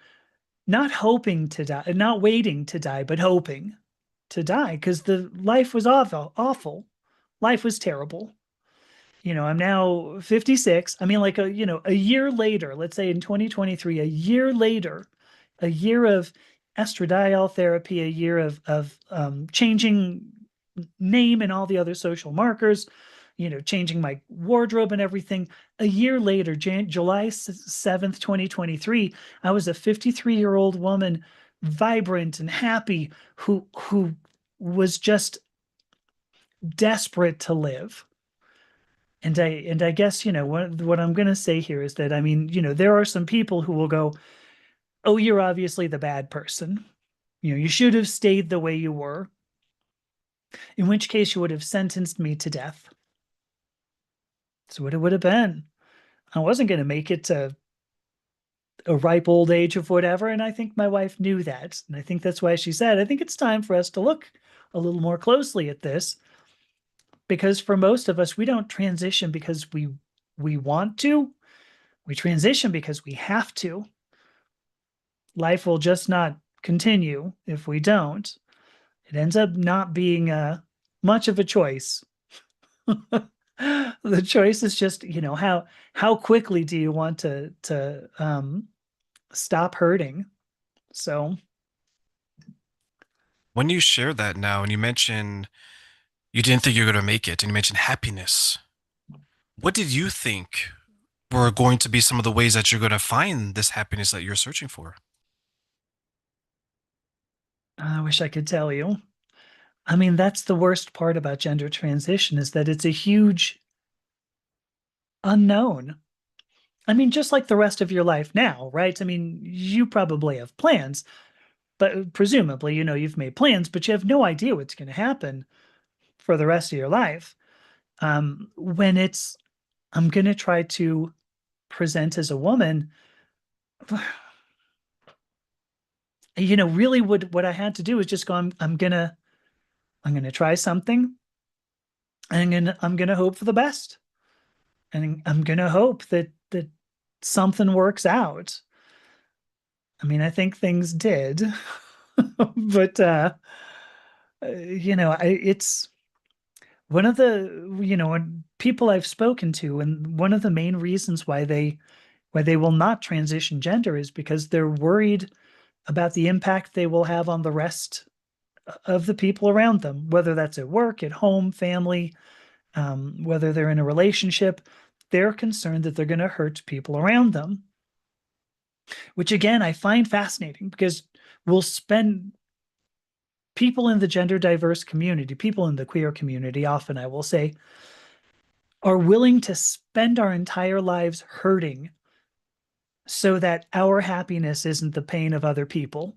not hoping to die, not waiting to die, but hoping to die because the life was awful, awful. Life was terrible. I'm now 56. I mean, like a year later, let's say in 2023, a year later, a year of estradiol therapy, a year of changing name and all the other social markers, changing my wardrobe and everything. A year later, July 7th, 2023, I was a 53-year-old woman, vibrant and happy, who was just desperate to live. And I guess, what I'm going to say here is that, I mean, there are some people who will go, "Oh, you're obviously the bad person. You should have stayed the way you were, in which case you would have sentenced me to death." That's what it would have been. I wasn't going to make it to a ripe old age of whatever. And I think my wife knew that. And I think that's why she said, "I think it's time for us to look a little more closely at this." Because for most of us, we don't transition because we want to. We transition because we have to. Life will just not continue if we don't. It ends up not being much of a choice. The choice is just, how quickly do you want to stop hurting? So, When you share that now, and you mentioned you didn't think you were going to make it, and you mentioned happiness, what did you think were going to be some of the ways that you're going to find this happiness that you're searching for? I wish I could tell you. I mean, that's the worst part about gender transition, is that it's a huge unknown. I mean, just like the rest of your life now, right? I mean, you probably have plans, but presumably, you've made plans, but you have no idea what's going to happen for the rest of your life. When I'm going to try to present as a woman, really what I had to do is just go, I'm gonna try something, and I'm gonna hope for the best. And I'm gonna hope that something works out. I mean, I think things did. But it's one of the, people I've spoken to, and one of the main reasons why they will not transition gender is because they're worried about the impact they will have on the rest of the people around them, whether that's at work, at home, family, whether they're in a relationship. They're concerned that they're going to hurt people around them, which again, I find fascinating, because we'll spend people in the gender diverse community, people in the queer community, often I will say, are willing to spend our entire lives hurting so that our happiness isn't the pain of other people.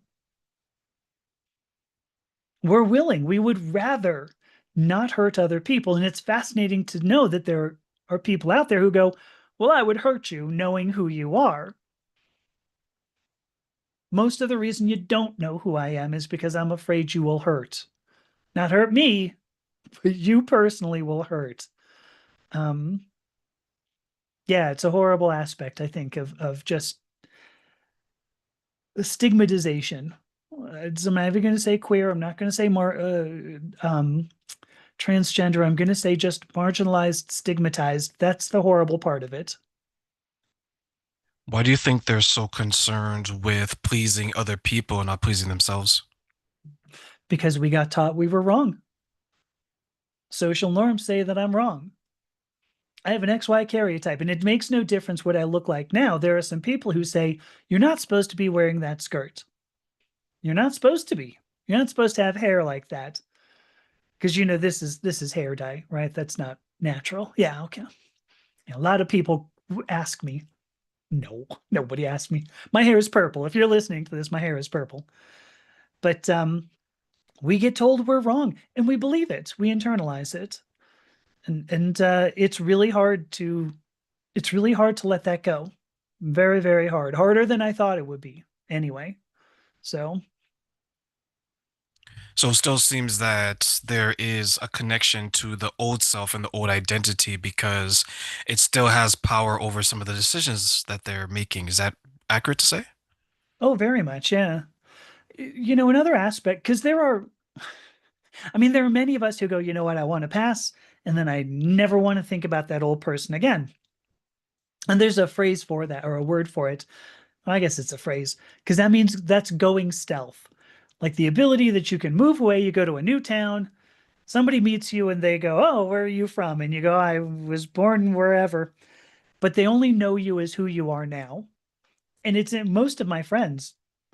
We would rather not hurt other people. And it's fascinating to know that there are people out there who go, "Well, I would hurt you knowing who you are." Most of the reason you don't know who I am is because I'm afraid you will hurt. Not hurt me, but you personally will hurt. Um, yeah, it's a horrible aspect, I think, of just the stigmatization. I'm not even going to say queer. I'm not going to say more transgender. I'm going to say just marginalized, stigmatized. That's the horrible part of it. Why do you think they're so concerned with pleasing other people and not pleasing themselves? Because we got taught we were wrong. Social norms say that I'm wrong. I have an XY karyotype, and it makes no difference what I look like now. There are some people who say, "You're not supposed to be wearing that skirt. You're not supposed to be. You're not supposed to have hair like that. Because this is hair dye, right? That's not natural." Yeah, okay. A lot of people ask me. No, nobody asked me. My hair is purple. If you're listening to this, my hair is purple. But we get told we're wrong, and we believe it. We internalize it. And it's really hard to let that go. Very, very hard. Harder than I thought it would be anyway. So, So it still seems that there is a connection to the old self and the old identity because it still has power over some of the decisions that they're making. Is that accurate to say? oh, very much. Yeah. Another aspect, because there are many of us who go, "You know what, I want to pass. And then I never want to think about that old person again." And there's a phrase for that, or a word for it. I guess it's a phrase, because that means that's going stealth. Like the ability that you can move away, you go to a new town, Somebody meets you and they go, "Oh, where are you from?" And you go, "I was born wherever." But they only know you as who you are now. And it's in most of my friends.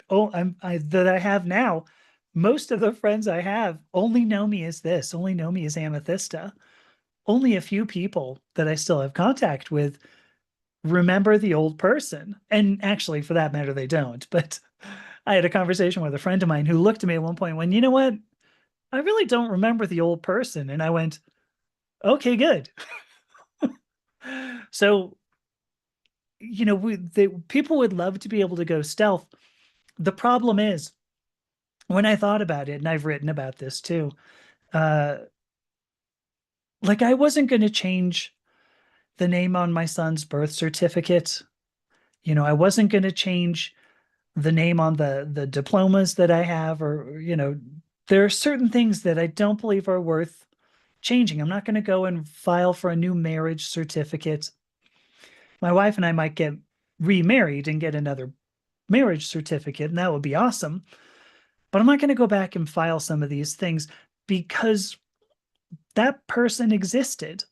Oh, that I have now. Most of the friends I have only know me as this, only know me as Amethysta. Only a few people that I still have contact with remember the old person. And actually, for that matter, they don't. But I had a conversation with a friend of mine who looked at me at one point and went, "You know what? I really don't remember the old person." And I went, "Okay, good." So, people would love to be able to go stealth. The problem is, when I thought about it, and I've written about this too, uh, like I wasn't going to change the name on my son's birth certificate. I wasn't going to change the name on the diplomas that I have, or there are certain things that I don't believe are worth changing. I'm not going to go and file for a new marriage certificate. My wife and I might get remarried and get another marriage certificate, and that would be awesome. But I'm not going to go back and file some of these things because that person existed.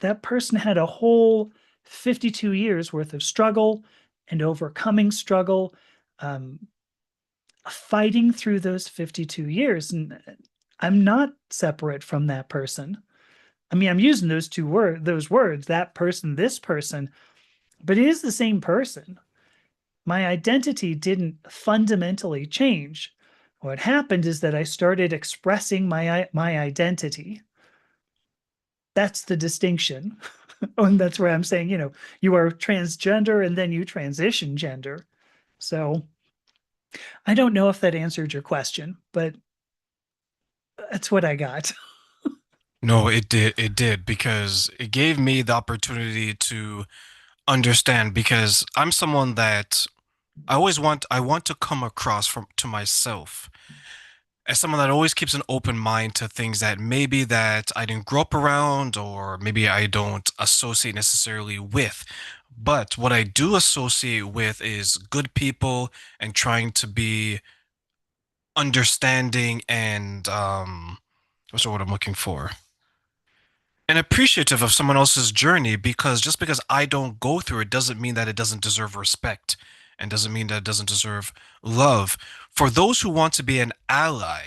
That person had a whole 52 years worth of struggle and overcoming struggle, um, fighting through those 52 years. And I'm not separate from that person. I mean, I'm using those words, that person, this person, but it is the same person. My identity didn't fundamentally change. What happened is that I started expressing my identity. That's the distinction. And that's where I'm saying, you are transgender and then you transition gender. So I don't know if that answered your question, but that's what I got. No, it did. It did because it gave me the opportunity to understand because I'm someone that I want to come across from to myself as someone that always keeps an open mind to things that maybe that I didn't grow up around or maybe I don't associate necessarily with. But what I do associate with is good people and trying to be understanding and what's the word I'm looking for? And appreciative of someone else's journey because just because I don't go through it doesn't mean that it doesn't deserve respect and doesn't mean that it doesn't deserve love. For those who want to be an ally,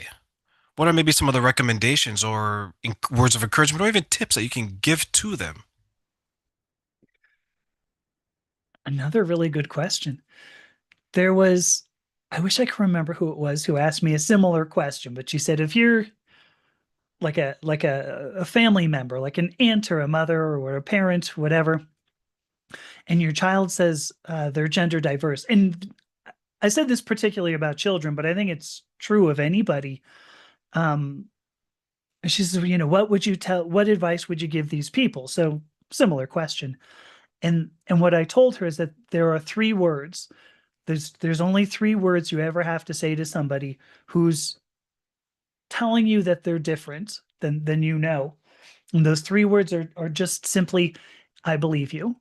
what are maybe some of the recommendations or words of encouragement or even tips that you can give to them? Another really good question. There was, I wish I could remember who it was who asked me a similar question, but she said, if you're like a family member, like an aunt or a mother or a parent, whatever, and your child says they're gender diverse, and I said this particularly about children, but I think it's true of anybody. Um, she says, what advice would you give these people? So similar question. And what I told her is that there are three words. There's only three words you ever have to say to somebody who's telling you that they're different than you know. And those three words are just simply, I believe you.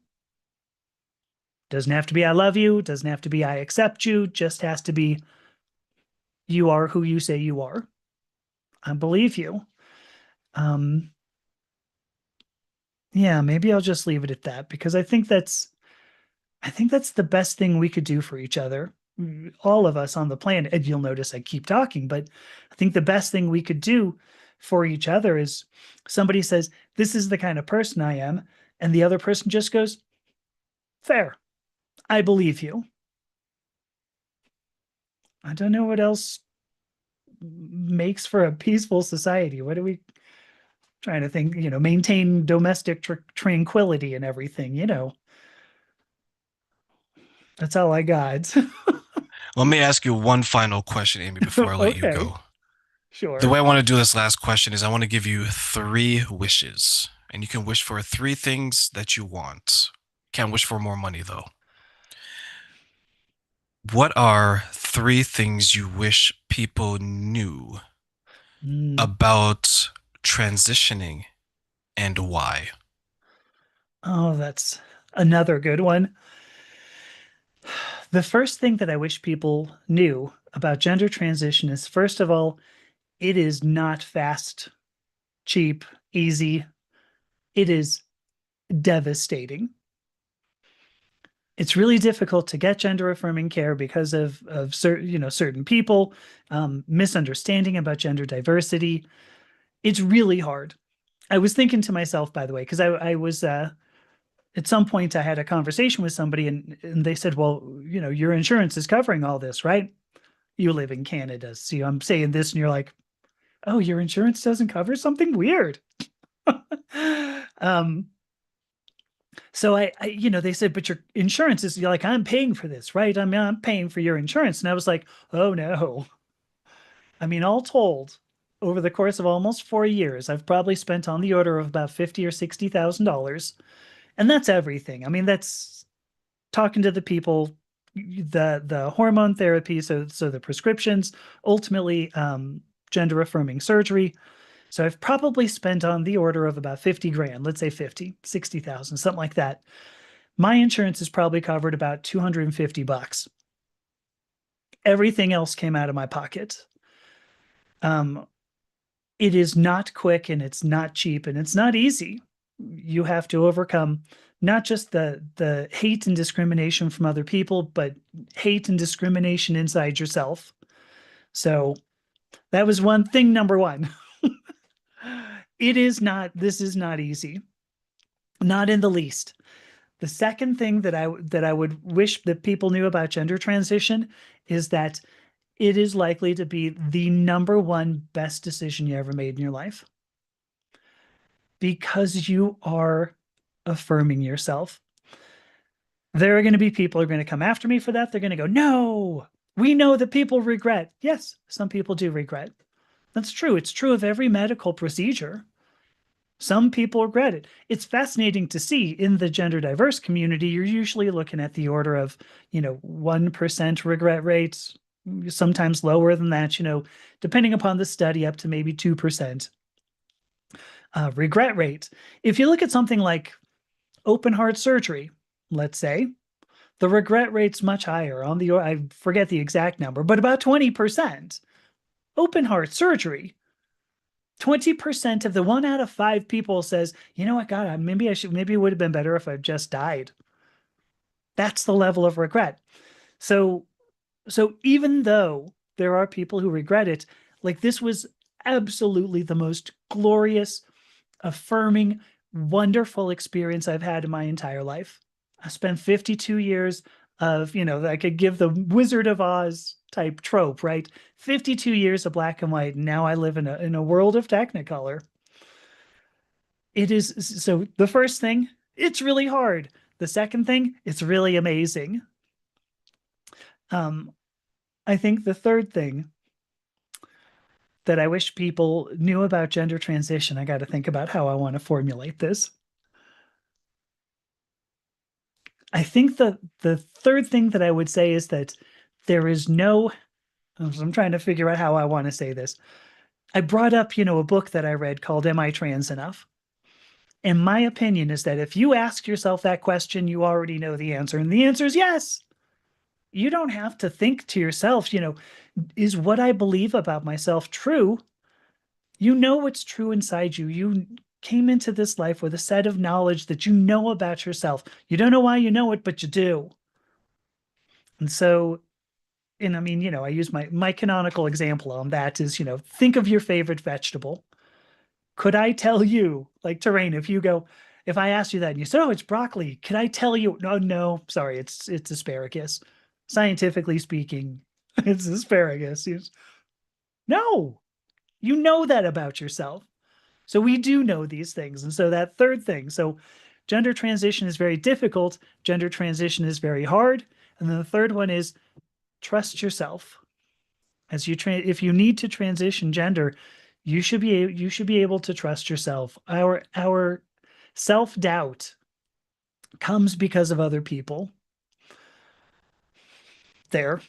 Doesn't have to be I love you, doesn't have to be I accept you, just has to be you are who you say you are. I believe you. Um, yeah, maybe I'll just leave it at that because I think that's the best thing we could do for each other. All of us on the planet. And you'll notice I keep talking, but I think the best thing we could do for each other is somebody says, "This is the kind of person I am." And the other person just goes, "Fair. I believe you." I don't know what else makes for a peaceful society. What are we trying to think? Maintain domestic tranquility and everything. That's all I got. Let me ask you one final question, Amy, before I let you Okay, go. The sure. way I want to do this last question is I want to give you three wishes, and you can wish for three things that you want. Can't wish for more money, though. What are three things you wish people knew Mm. about transitioning and why? Oh, that's another good one. The first thing that I wish people knew about gender transition is, first of all, It is not fast, cheap, easy. It is devastating. It's really difficult to get gender affirming care because of certain people, misunderstanding about gender diversity. It's really hard. I was thinking to myself, by the way, because I was at some point I had a conversation with somebody and they said, well, your insurance is covering all this, right? You live in Canada. So I'm saying this and you're like, oh, your insurance doesn't cover something weird. um, so they said, but your insurance is, you're like, I'm paying for this, right? I'm paying for your insurance. And I was like, oh no. I mean, all told, over the course of almost 4 years, I've probably spent on the order of about $50,000 or $60,000. And that's everything. I mean, that's talking to the people, the hormone therapy, so the prescriptions, ultimately gender affirming surgery. So I've probably spent on the order of about 50 grand, let's say 50, 60,000, something like that. My insurance is probably covered about $250. Everything else came out of my pocket. Um, it is not quick and it's not cheap and it's not easy. You have to overcome not just the hate and discrimination from other people, but hate and discrimination inside yourself. So that was one thing, number one. This is not easy, not in the least. The second thing that I would wish that people knew about gender transition is that it is likely to be the number one best decision you ever made in your life because you are affirming yourself. There are going to be people who are going to come after me for that. They're going to go, no, we know that people regret. Yes, some people do regret. That's true. It's true of every medical procedure. Some people regret it. It's fascinating to see in the gender diverse community, you're usually looking at the order of, 1% regret rates, sometimes lower than that, depending upon the study, up to maybe 2% regret rate. If you look at something like open heart surgery, let's say, the regret rate's much higher I forget the exact number, but about 20%. Open heart surgery, 20% of the 1 out of 5 people says, you know what, God, maybe it would have been better if I just died. That's the level of regret. So, so even though there are people who regret it, like this was absolutely the most glorious, affirming, wonderful experience I've had in my entire life. I spent 52 years of, I could give the Wizard of Oz type trope, right? 52 years of black and white. And now I live in a world of Technicolor. It is so the first thing, it's really hard. The second thing, it's really amazing. Um, I think the third thing that I wish people knew about gender transition, I got to think about how I want to formulate this. I think the third thing that I would say is that there is no, I'm trying to figure out how I want to say this. I brought up, a book that I read called Am I Trans Enough? And my opinion is that if you ask yourself that question, you already know the answer. And the answer is yes. You don't have to think to yourself, is what I believe about myself true? You know what's true inside you. You came into this life with a set of knowledge that you know about yourself. You don't know why you know it, but you do. And so, and I mean, I use my canonical example on that is, think of your favorite vegetable. Could I tell you, like Terrain, if I asked you that and you said, oh, it's broccoli, could I tell you? No, no, sorry, it's asparagus. Scientifically speaking, it's asparagus. No, you know that about yourself. So we do know these things. And so that third thing, so gender transition is very difficult. Gender transition is very hard. And then the third one is trust yourself. If you need to transition gender, you should be able to trust yourself. Our self-doubt comes because of other people. There.